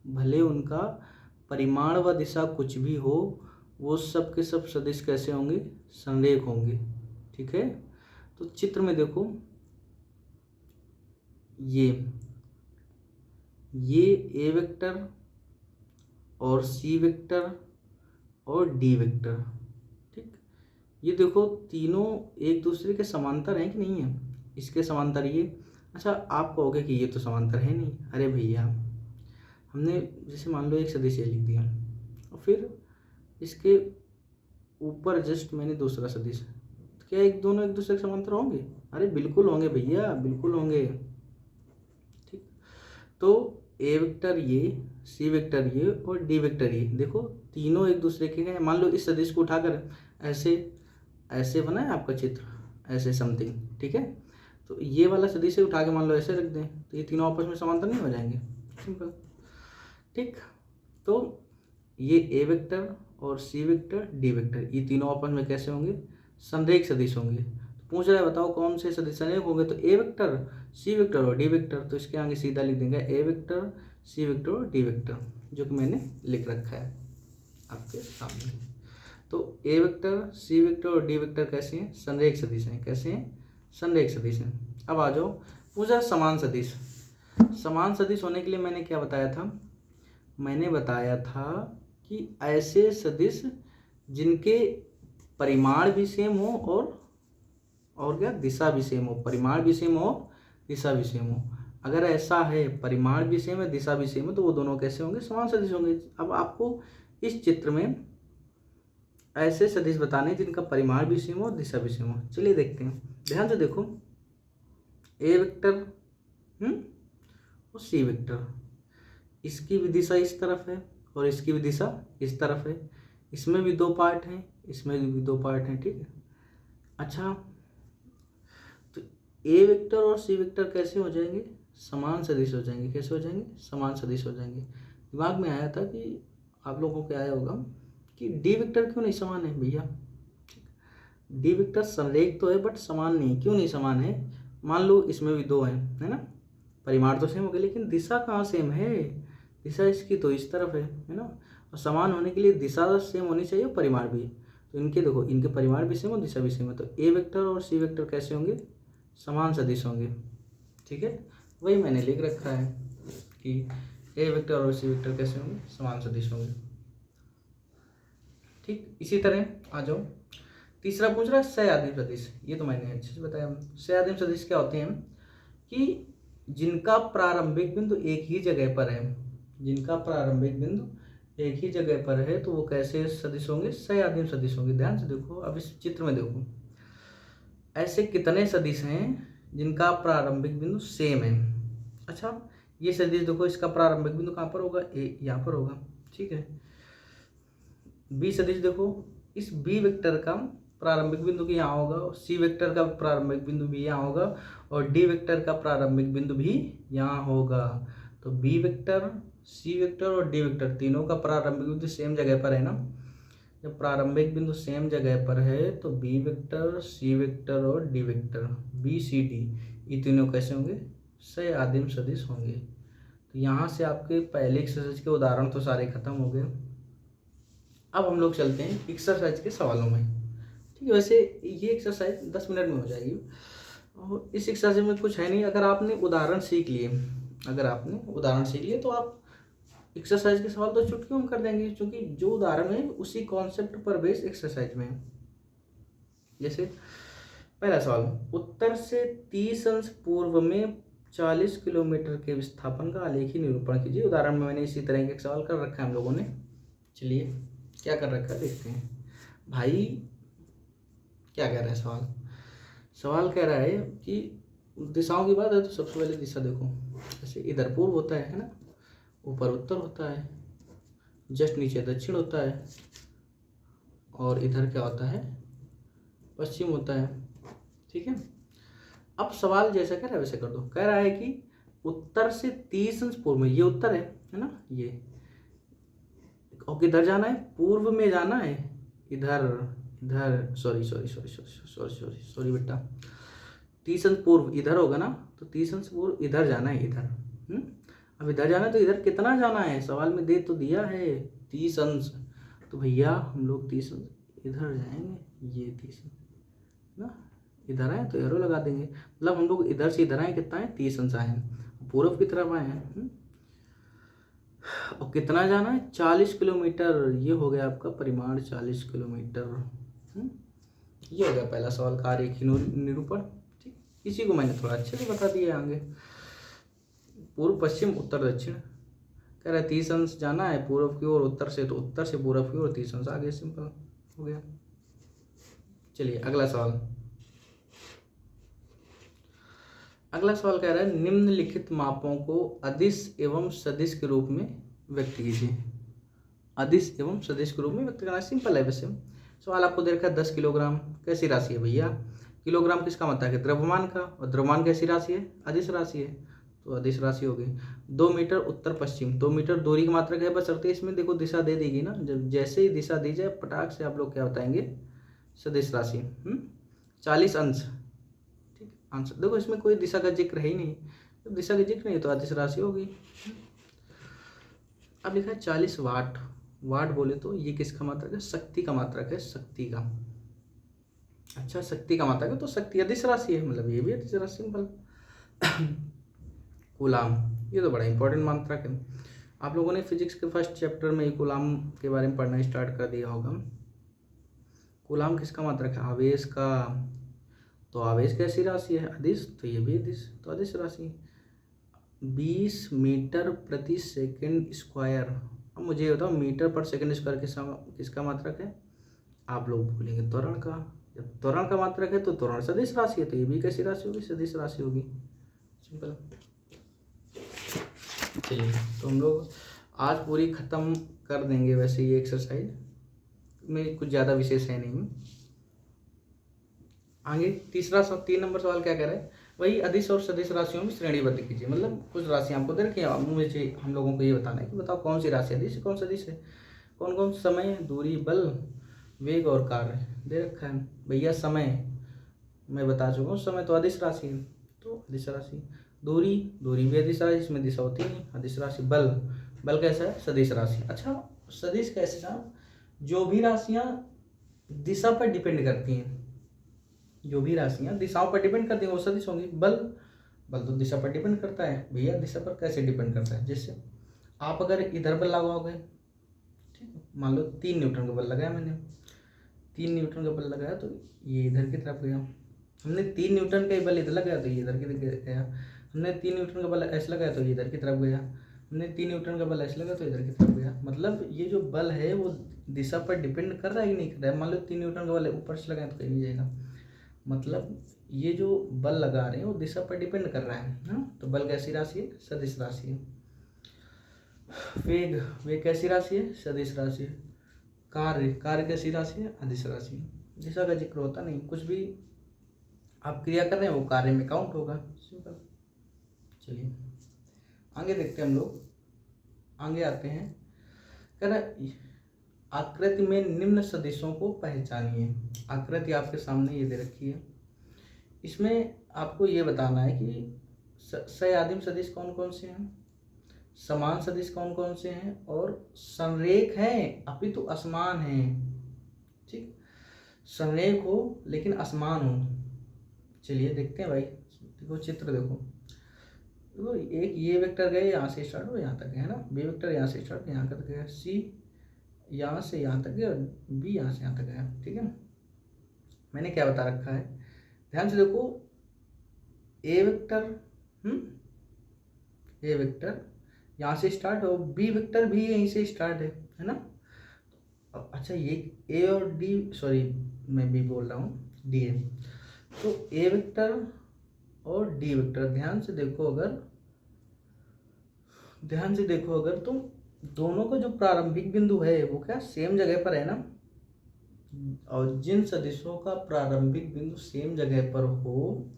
भले उनका परिमाण व दिशा कुछ भी हो, वो सब के सब सदिश कैसे होंगे, संरेख होंगे। ठीक है, तो चित्र में देखो ये ए वेक्टर और सी वेक्टर और डी वेक्टर, ठीक, ये देखो तीनों एक दूसरे के समांतर हैं कि नहीं है, इसके समांतर ये। अच्छा आप कहोगे कि ये तो समांतर है नहीं, अरे भैया हमने जैसे मान लो एक सदिश लिख दिया और फिर इसके ऊपर जस्ट मैंने दूसरा सदिश, तो क्या एक दोनों एक दूसरे के समांतर होंगे, अरे बिल्कुल होंगे भैया, बिल्कुल होंगे। ठीक, तो ए वेक्टर ये, सी वेक्टर ये और डी वेक्टर ये, देखो तीनों एक दूसरे के हैं। मान लो इस सदिश को उठाकर ऐसे ऐसे बना है आपका चित्र, ऐसे समथिंग, ठीक है, तो ये वाला सदिश उठा के मान लो ऐसे रख दें, तो ये तीनों आपस में समांतर नहीं हो जाएंगे, सिंपल। ठीक, तो ये ए वेक्टर और सी वेक्टर डी वेक्टर ये तीनों आपस में कैसे होंगे, संरेख सदिश होंगे। तो पूछ रहा है बताओ कौन से सदिश संरेख होंगे, तो ए वेक्टर, सी वेक्टर और डी वेक्टर, तो इसके आगे सीधा लिख देंगे ए वेक्टर, सी वेक्टर और डी वेक्टर, जो कि मैंने लिख रखा है आपके सामने। तो ए वेक्टर, सी वेक्टर और डी वेक्टर कैसे हैं, संरेख सदिश हैं। कैसे हैं, संरेख सदिश हैं। अब आ जाओ, पूछा समान सदिश। समान सदिश होने के लिए मैंने क्या बताया था, मैंने बताया था कि ऐसे सदिश जिनके परिमाण भी सेम हो और क्या, दिशा भी सेम हो, परिमाण भी सेम हो दिशा भी सेम हो। अगर ऐसा है परिमाण भी सेम है दिशा भी सेम है तो वो दोनों कैसे होंगे, समान सदिश होंगे। अब आपको इस चित्र में ऐसे सदिश बताने जिनका परिमाण भी सेम हो दिशा भी सेम हो। चलिए देखते हैं, ध्यान से देखो, ए वेक्टर और सी वेक्टर, इसकी भी दिशा इस तरफ है और इसकी भी दिशा इस तरफ है, इसमें भी 2 पार्ट हैं, इसमें भी 2 पार्ट हैं, ठीक है। अच्छा, तो ए वेक्टर और सी वेक्टर कैसे हो जाएंगे, समान सदिश हो जाएंगे। कैसे हो जाएंगे, समान सदिश हो जाएंगे। दिमाग में आया था कि आप लोगों को आया होगा कि डी वेक्टर क्यों नहीं समान है भैया, डी वेक्टर संरेख तो है बट समान नहीं, क्यों नहीं समान है, मान लो इसमें भी 2 हैं, है ना, परिमाण तो सेम हो गए लेकिन दिशा कहाँ सेम है, दिशा इसकी तो इस तरफ है ना, और समान होने के लिए दिशा सेम होनी चाहिए और परिमाण भी। तो इनके देखो, इनके परिमाण भी सेम और दिशा भी सेम है, तो ए वेक्टर और सी वेक्टर कैसे होंगे, समान सदिश होंगे। ठीक है, वही मैंने लिख रखा है कि ए वेक्टर और सी वेक्टर कैसे होंगे, समान सदिश होंगे। ठीक, इसी तरह आ जाओ, तीसरा पूछ रहा है सह-आदिम सदिश। ये तो मैंने अच्छे से बताया। सह-आदिम सदिश क्या होते हैं कि जिनका प्रारंभिक बिंदु एक ही जगह पर है, जिनका प्रारंभिक बिंदु एक ही जगह पर है, तो वो कैसे सदिश होंगे, सह-आदिम सदिश होंगे। ध्यान से देखो, अब इस चित्र में देखो, ऐसे कितने सदिश हैं जिनका प्रारंभिक बिंदु सेम है। अच्छा, ये सदिश देखो, इसका प्रारंभिक बिंदु कहाँ पर होगा, ए यहाँ पर होगा। ठीक है, बी सदिश देखो, इस बी वेक्टर का प्रारंभिक बिंदु भी यहाँ होगा, सी वेक्टर का प्रारंभिक बिंदु भी यहाँ होगा, और डी वेक्टर का प्रारंभिक बिंदु भी यहाँ होगा। तो बी वेक्टर, सी वेक्टर और डी वेक्टर तीनों का प्रारंभिक बिंदु सेम जगह पर है ना। जब प्रारंभिक बिंदु सेम जगह पर है तो बी वेक्टर, सी वेक्टर और D vector, B C D, ये तीनों कैसे होंगे, सह-आदिम सदिश होंगे। तो यहाँ से आपके पहले एक्सरसाइज के उदाहरण तो सारे खत्म हो गए। अब हम लोग चलते हैं एक्सरसाइज के सवालों में। ठीक है, वैसे ये एक्सरसाइज 10 मिनट में हो जाएगी और इस एक्सरसाइज में कुछ है नहीं। अगर आपने उदाहरण सीख लिए, तो आप एक्सरसाइज के सवाल तो चुटकियों में कर देंगे, क्योंकि जो उदाहरण है उसी कॉन्सेप्ट पर बेस्ड एक्सरसाइज में है। जैसे पहला सवाल, उत्तर से 30 अंश पूर्व में 40 किलोमीटर के विस्थापन का आलेखी निरूपण कीजिए। उदाहरण में मैंने इसी तरह के सवाल कर रखा है हम लोगों ने। चलिए क्या कर रखा है देखते हैं। भाई क्या कह रहा है सवाल कह रहा है कि दिशाओं की बात है तो सबसे पहले दिशा देखो, जैसे इधर पूर्व होता है ना, ऊपर उत्तर होता है, जस्ट नीचे दक्षिण होता है, और इधर क्या होता है, पश्चिम होता है। ठीक है, अब सवाल जैसा कह रहा है वैसे कर दो। कह रहा है कि उत्तर से 30 अंश पूर्व में, ये उत्तर है ना, ये, और किधर जाना है, पूर्व में जाना है, इधर सॉरी बेटा, 30 अंश पूर्व इधर होगा ना, तो 30 अंश पूर्व इधर जाना है, इधर। अब इधर जाना है तो इधर कितना जाना है, सवाल में दे तो दिया है 30 अंश, तो भैया हम लोग 30 अंश इधर जाएंगे, ये 30 ना, इधर आए तो एरो लगा देंगे, मतलब हम लोग इधर से इधर आए, कितना है 30 अंश आए हैं, पूर्व की तरफ आए हैं। और कितना जाना है, 40 किलोमीटर, ये हो गया आपका परिमाण 40 किलोमीटर। ये हो गया पहला सवाल का आरेखी निरूपण। ठीक, इसी को मैंने थोड़ा अच्छे से बता दिया आगे। पूर्व पश्चिम उत्तर दक्षिण कह रहा है, 30 अंश जाना है पूर्व की ओर उत्तर से, तो उत्तर से पूर्व की ओर 30 अंश आगे, सिंपल हो गया। चलिए अगला सवाल कह रहा है, निम्नलिखित मापों को अदिश एवं सदिश के रूप में व्यक्त कीजिए। अदिश एवं सदिश के रूप में व्यक्त करना सिंपल है। वैसे सवाल आपको दे रखा है 10 किलोग्राम, कैसी राशि है भैया, किलोग्राम किसका मात्रक है, द्रव्यमान का, और द्रव्यमान कैसी राशि है, अदिश राशि है, तो अदिश राशि हो गई। 2 मीटर उत्तर पश्चिम, 2 मीटर दूरी की मात्रक है, बशर्ते इसमें देखो दिशा दे देगी ना, जब जैसे ही दिशा दी जाए पटाख से आप लोग क्या बताएंगे, सदिश राशि। 40 अंश, ठीक, आंसर देखो इसमें कोई दिशा का जिक्र है ही नहीं, जब दिशा का जिक्र नहीं तो अदिश राशि होगी। अब लिखा है 40 वाट, वाट बोले तो ये किसका मात्रक है, शक्ति का मात्रक है, शक्ति का। अच्छा, शक्ति का मात्रक है तो शक्ति अदिश राशि है, मतलब ये भी अदिश राशि, सिंपल। कूलाम, ये तो बड़ा इंपॉर्टेंट मात्रक है, आप लोगों ने फिजिक्स के फर्स्ट चैप्टर में कूलाम के बारे में पढ़ना स्टार्ट कर दिया होगा। कूलाम किसका मात्रक है, आवेश का, तो आवेश कैसी राशि है, अदिश, तो ये भी अदिश, तो अदिश राशि। 20 मीटर प्रति सेकंड स्क्वायर, अब मुझे ये बताओ मीटर पर सेकंड स्क्वायर किसका मात्रक है, आप लोग बोलेंगे त्वरण का। जब त्वरण का मात्रक है तो त्वरण सदिश राशि है, तो ये भी कैसी राशि होगी, सदिश राशि होगी, सिंपल। चलिए तो हम लोग आज पूरी ख़त्म कर देंगे। वैसे ये एक्सरसाइज में कुछ ज़्यादा विशेष है नहीं। आगे 3 नंबर सवाल क्या कह रहा है, वही अदिश और सदिश राशियों में श्रेणीबद्ध कीजिए। मतलब कुछ राशियाँ आपको दे रखी है, मुझे हम लोगों को ये बताना है कि बताओ कौन सी राशि अदिश कौन सदिश है, कौन कौन समय, दूरी, बल, वेग और कार्य दे रखा है। भैया समय मैं बता चुका हूँ, समय तो अदिश राशि है, तो अदिश राशि। दूरी भी अदिश राशि, इसमें दिशा होती नहीं, अदिश राशि। बल कैसा है, सदिश राशि। अच्छा, सदिश कैसे साहब, जो भी राशियाँ दिशा पर डिपेंड करती हैं, जो भी राशियाँ दिशाओं पर डिपेंड करती हैं वो सदिश होंगी। बल बल तो दिशा पर डिपेंड करता है भैया, दिशा पर कैसे डिपेंड करता है, जैसे आप अगर इधर बल लगाओगे, ठीक है, मान लो 3 न्यूटन का बल लगाया मैंने, 3 न्यूटन का बल लगाया तो ये इधर की तरफ गया। हमने 3 न्यूटन का बल इधर लगाया तो ये इधर की तरफ गया। हमने 3 न्यूटन का बल ऐसे लगाया तो ये इधर की तरफ गया। हमने 3 न्यूटन का बल ऐसे लगाया तो इधर की तरफ गया। मतलब ये जो बल है वो दिशा पर डिपेंड कर रहा है कि नहीं कर रहा है। मान लो 3 न्यूटन का बल ऊपर से लगाए तो कहीं नहीं जाएगा। मतलब ये जो बल लगा रहे हैं वो दिशा पर डिपेंड कर रहा है ना। तो बल कैसी राशि है, सदिश राशि है। वेग वेग कैसी राशि है, सदिश राशि है। कार्य कार्य कैसी राशि है, अदिश राशि है। दिशा का जिक्र होता नहीं, कुछ भी आप क्रिया कर रहे हैं वो कार्य में काउंट होगा, सिंपल। चलिए आगे देखते हैं हम लोग, आगे आते हैं। कह रहा आकृति में निम्न सदिशों को पहचानिए। आकृति आपके सामने ये दे रखी है, इसमें आपको ये बताना है कि सयादिम सदिश कौन कौन से हैं, समान सदिश कौन कौन से हैं, और संरेख हैं अपितु असमान हैं। ठीक, संरेख हो लेकिन असमान हो। चलिए देखते हैं भाई, देखो चित्र देखो, देखो एक ये वेक्टर गए यहाँ से स्टार्ट हो यहाँ तक है ना, बी वेक्टर यहाँ से स्टार्ट यहाँ तक गया, सी यहाँ से यहाँ तक गया और बी यहाँ से यहाँ तक गया। ठीक है, मैंने क्या बता रखा है, ध्यान से देखो। ए वेक्टर ए वेक्टर यहाँ से स्टार्ट हो, बी वेक्टर भी यहीं से स्टार्ट है ना। अच्छा ये ए और डी, सॉरी मैं बी बोल रहा हूँ, डी है। तो ए वेक्टर और डी वेक्टर ध्यान से देखो, अगर तुम दोनों का जो प्रारंभिक बिंदु है वो क्या सेम जगह पर है ना, और जिन सदिशों का प्रारंभिक बिंदु सेम जगह पर हो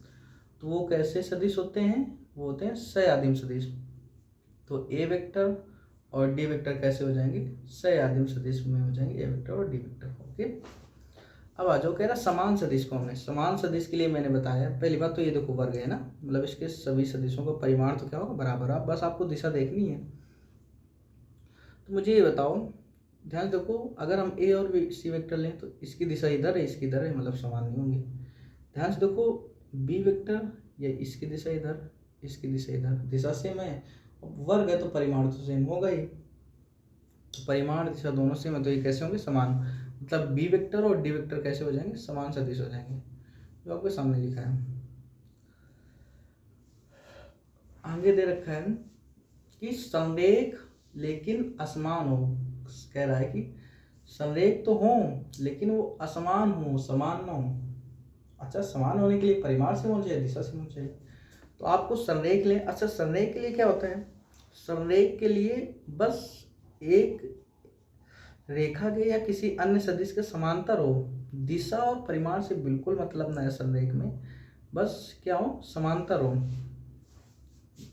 तो वो कैसे सदिश होते हैं, वो होते हैं सयादिम सदिश। तो ए वेक्टर और डी वेक्टर कैसे हो जाएंगे, सयादिम सदिश में हो जाएंगे ए वेक्टर और डी वेक्टर। ओके, अब आ जाओ, कह रहा समान सदिश कौन है। समान सदिश के लिए मैंने बताया पहली बात तो ये देखो वर्ग है ना, मतलब इसके सभी सदिशों का परिमाण तो क्या होगा, बराबर। आप बस आपको दिशा देखनी है। तो मुझे ये बताओ, ध्यान देखो, अगर हम ए और सी वेक्टर लें तो इसकी दिशा इधर है, इसकी इधर है, मतलब समान नहीं होंगे। ध्यान से देखो, बी वेक्टर या इसकी दिशा इधर, इसकी दिशा इधर, दिशा सेम है, वर्ग है तो परिमाण तो सेम होगा ही। तो परिमाण दिशा दोनों सेम है तो ये कैसे होंगे, समान। मतलब बी वेक्टर और डी वेक्टर कैसे हो जाएंगे, समान सदिश हो जाएंगे, जो आपके सामने लिखा है। आगे दे रखा है कि संरेख लेकिन असमान हो। कह रहा है कि संरेख तो हो लेकिन वो असमान हो, समान ना हो। अच्छा, समान होने के लिए परिमाण से होना चाहिए, दिशा से होना चाहिए। तो आपको संरेख लें। अच्छा, संरेख के लिए क्या होता है, संरेख के लिए बस एक रेखा के या किसी अन्य सदिश के समांतर हो, दिशा और परिमाण से बिल्कुल मतलब ना है संरेख में, बस क्या हो, समांतर हो।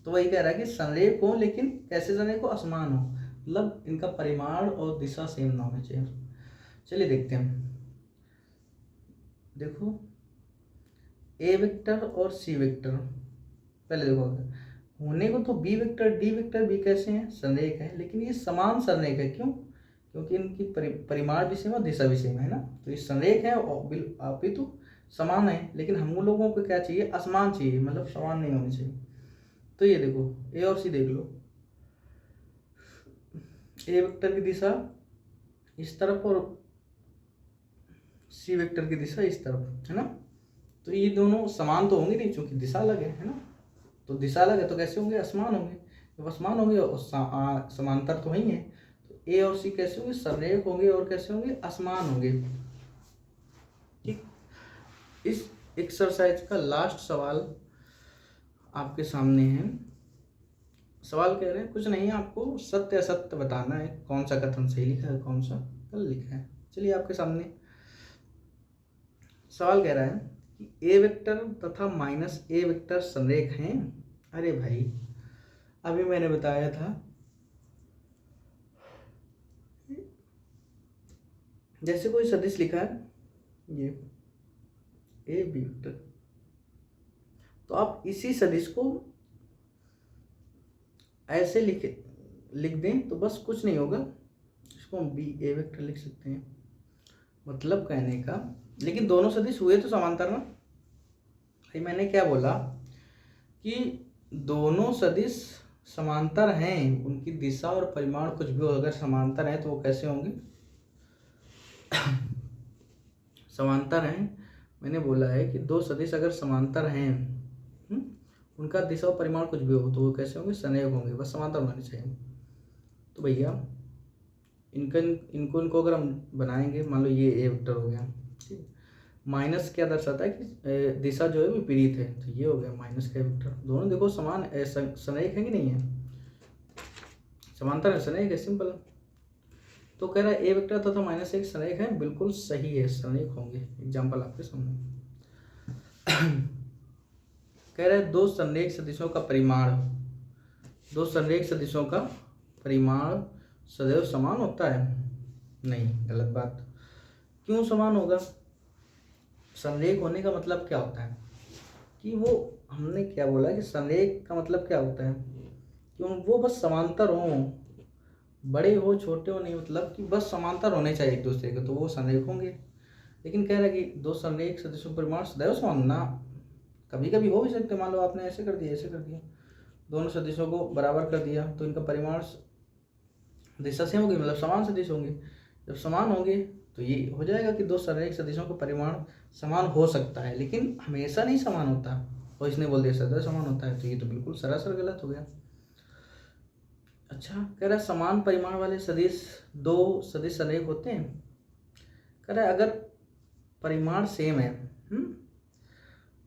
तो वही कह रहा है कि संरेख हो लेकिन कैसे संरेख हो, असमान हो, मतलब इनका परिमाण और दिशा सेम ना होना चाहिए। चलिए देखते हैं, देखो ए वेक्टर और सी वेक्टर, पहले देखो होने को तो बी वेक्टर डी वेक्टर भी कैसे हैं, संरेख है, लेकिन ये समान संरेख है। क्यों, क्योंकि इनकी परिमाण भी सेम और दिशा भी सेम है ना। तो ये संरेख है और अपितु समान है, लेकिन हम लोगों को क्या चाहिए, असमान चाहिए, मतलब समान नहीं होनी चाहिए। तो ये देखो ए और सी देख लो, ए वेक्टर की दिशा इस तरफ और सी वेक्टर की दिशा इस तरफ है ना। तो ये दोनों समान तो होंगे नहीं, क्योंकि दिशा अलग है ना। तो दिशा अलग है तो कैसे होंगे, असमान होंगे। जब असमान होंगे और समांतर तो वही है, तो ए और सी कैसे होंगे, संरेख होंगे और कैसे होंगे, असमान होंगे। ठीक, इस एक्सरसाइज का लास्ट सवाल आपके सामने है। सवाल कह रहे हैं कुछ नहीं, आपको सत्य असत्य बताना है, कौन सा कथन सही लिखा है कौन सा गलत लिखा है। चलिए आपके सामने सवाल कह रहा है कि ए वेक्टर तथा माइनस ए वेक्टर संरेख हैं। अरे भाई, अभी मैंने बताया था, जैसे कोई सदिश लिखा है ये ए बी वेक्टर, तो आप इसी सदिश को ऐसे लिख दें तो बस कुछ नहीं होगा, इसको हम बी ए वेक्टर लिख सकते हैं। मतलब कहने का, लेकिन दोनों सदिश हुए तो समांतर ना, भाई मैंने क्या बोला कि दोनों सदिश समांतर हैं, उनकी दिशा और परिमाण कुछ भी हो, अगर समांतर हैं तो वो कैसे होंगे? समांतर हैं। मैंने बोला है कि दो सदिश अगर समांतर हैं, उनका दिशा और परिमाण कुछ भी हो तो वो कैसे होंगे? संयोग होंगे, बस समांतर होने चाहिए। तो भैया इनको अगर हम बनाएंगे, मान लो ये ए वेक्टर हो गया, ठीक। माइनस क्या दर्शाता है कि दिशा जो है विपरीत है, तो ये हो गया माइनस का वेक्टर। दोनों देखो समान संरेख है कि नहीं है? समांतर है, संरेख है, सिंपल। तो कह रहा है ए वेक्टर तथा माइनस एक संरेख है, बिल्कुल सही है, संरेख होंगे। एग्जाम्पल आपके सामने कह रहा है दो संरेख सदिशों का परिमाण, दो संरेख सदिशों का परिमाण सदैव समान होता है? नहीं, गलत बात। क्यों समान होगा? संरेख होने का मतलब क्या होता है कि वो, हमने क्या बोला कि संरेख का मतलब क्या होता है कि वो बस समांतर हों, बड़े हो छोटे हो नहीं, मतलब कि बस समांतर होने चाहिए एक दूसरे के, तो वो संरेख होंगे। लेकिन कह रहा है कि दो संरेख सदिशों परिमाण सदैव समान ना, कभी कभी हो भी सकते। मान लो आपने ऐसे कर दिया, ऐसे कर दिया, दोनों सदिशों को बराबर कर दिया, तो इनका परिमाण दिशा सेम होगी, मतलब समान सदिश होंगे। जब समान होंगे तो ये हो जाएगा कि दो संरेख सदिशों का परिमाण समान हो सकता है, लेकिन हमेशा नहीं समान होता। और इसने बोल दिया सदैव समान होता है, तो ये तो बिल्कुल सरासर गलत हो गया। अच्छा, कह रहा है समान परिमाण वाले सदिश दो सदिश संरेख होते हैं। कह रहा है अगर परिमाण सेम है,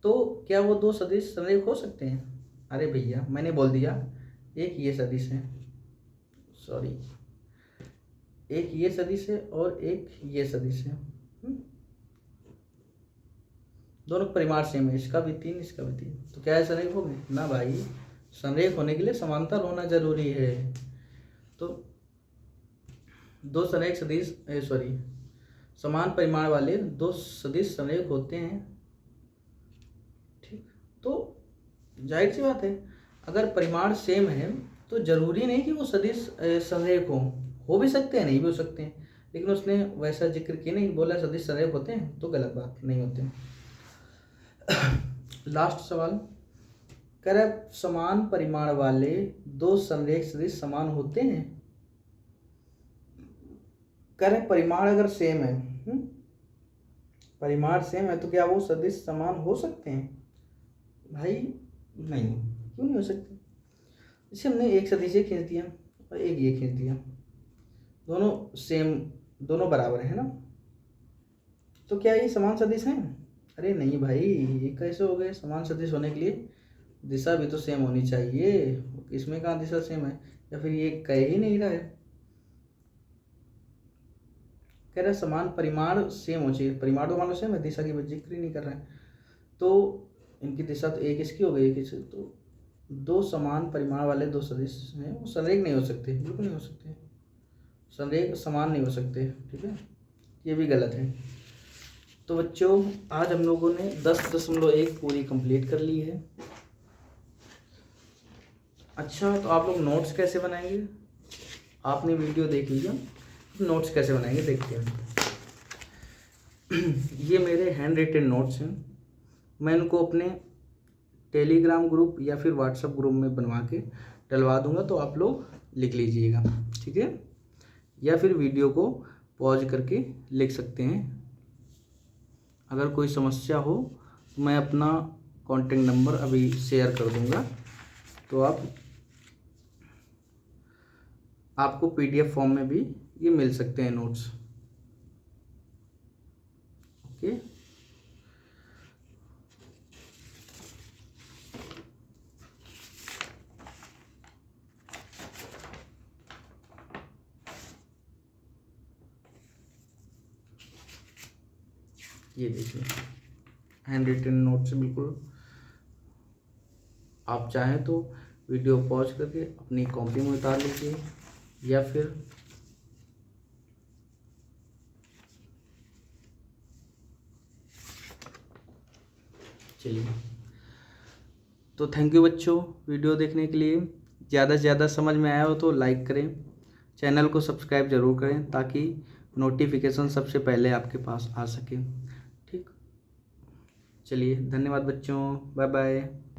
तो क्या वो दो सदिश संरेख हो सकते हैं? अरे भैया मैंने बोल दिया एक ये सदिश है, सॉरी, एक ये सदिश है और एक ये सदिश है, दोनों परिमाण सेम है, इसका भी 3, इसका भी 3, तो क्या है संरेख होंगे? ना भाई, संरेख होने के लिए समांतर होना जरूरी है। तो दो संरेख सदिश सॉरी समान परिमाण वाले दो सदिश संरेख होते हैं, ठीक। तो जाहिर सी बात है, अगर परिमाण सेम है तो जरूरी नहीं कि वो सदिश संरेख हो भी सकते हैं, नहीं भी हो सकते हैं, लेकिन उसने वैसा जिक्र किया नहीं, बोला सदिश संरेख होते हैं, तो गलत बात, नहीं होते। लास्ट सवाल कह रहा है समान परिमाण वाले दो संरेख सदिश समान होते हैं। कह रहे परिमाण अगर सेम है, परिमाण सेम है, तो क्या वो सदिश समान हो सकते हैं? भाई नहीं, क्यों नहीं हो सकते? जैसे हमने एक सदिश ये खींच दिया और एक ये खींच दिया, दोनों सेम, दोनों बराबर है ना, तो क्या ये समान सदिश हैं? अरे नहीं भाई, ये कैसे हो गए? समान सदिश होने के लिए दिशा भी तो सेम होनी चाहिए, इसमें कहाँ दिशा सेम है? या फिर ये कह ही नहीं रहा है। कह रहा है समान परिमाण सेम हो चाहिए, परिमाण तो मान लो सेम है, दिशा की जिक्र ही नहीं कर रहा है, तो इनकी दिशा तो एक इसकी हो गई, एक इसकी, तो दो समान परिमाण वाले दो सदिश हैं, वो संरेख नहीं हो सकते, बिल्कुल नहीं हो सकते, संरेख समान नहीं हो सकते, ठीक है, ये भी गलत है। तो बच्चों आज हम लोगों ने 10.1 पूरी कंप्लीट कर ली है। अच्छा, तो आप लोग नोट्स कैसे बनाएंगे? आपने वीडियो देख लिया, नोट्स कैसे बनाएंगे देखते हैं। ये मेरे हैंड रिटन नोट्स हैं, मैं इनको अपने टेलीग्राम ग्रुप या फिर व्हाट्सएप ग्रुप में बनवा के डलवा दूंगा, तो आप लोग लिख लीजिएगा, ठीक है, या फिर वीडियो को पॉज करके लिख सकते हैं। अगर कोई समस्या हो तो मैं अपना कॉन्टेक्ट नंबर अभी शेयर कर दूंगा, तो आपको PDF फॉर्म में भी ये मिल सकते हैं नोट्स, ओके। ये देखिए हैंड रिटन नोट्स, बिल्कुल आप चाहें तो वीडियो पॉज करके अपनी कॉपी में उतार लीजिए, या फिर चलिए। तो थैंक यू बच्चों वीडियो देखने के लिए। ज़्यादा से ज़्यादा समझ में आया हो तो लाइक करें, चैनल को सब्सक्राइब ज़रूर करें, ताकि नोटिफिकेशन सबसे पहले आपके पास आ सके, ठीक। चलिए धन्यवाद बच्चों, बाय बाय।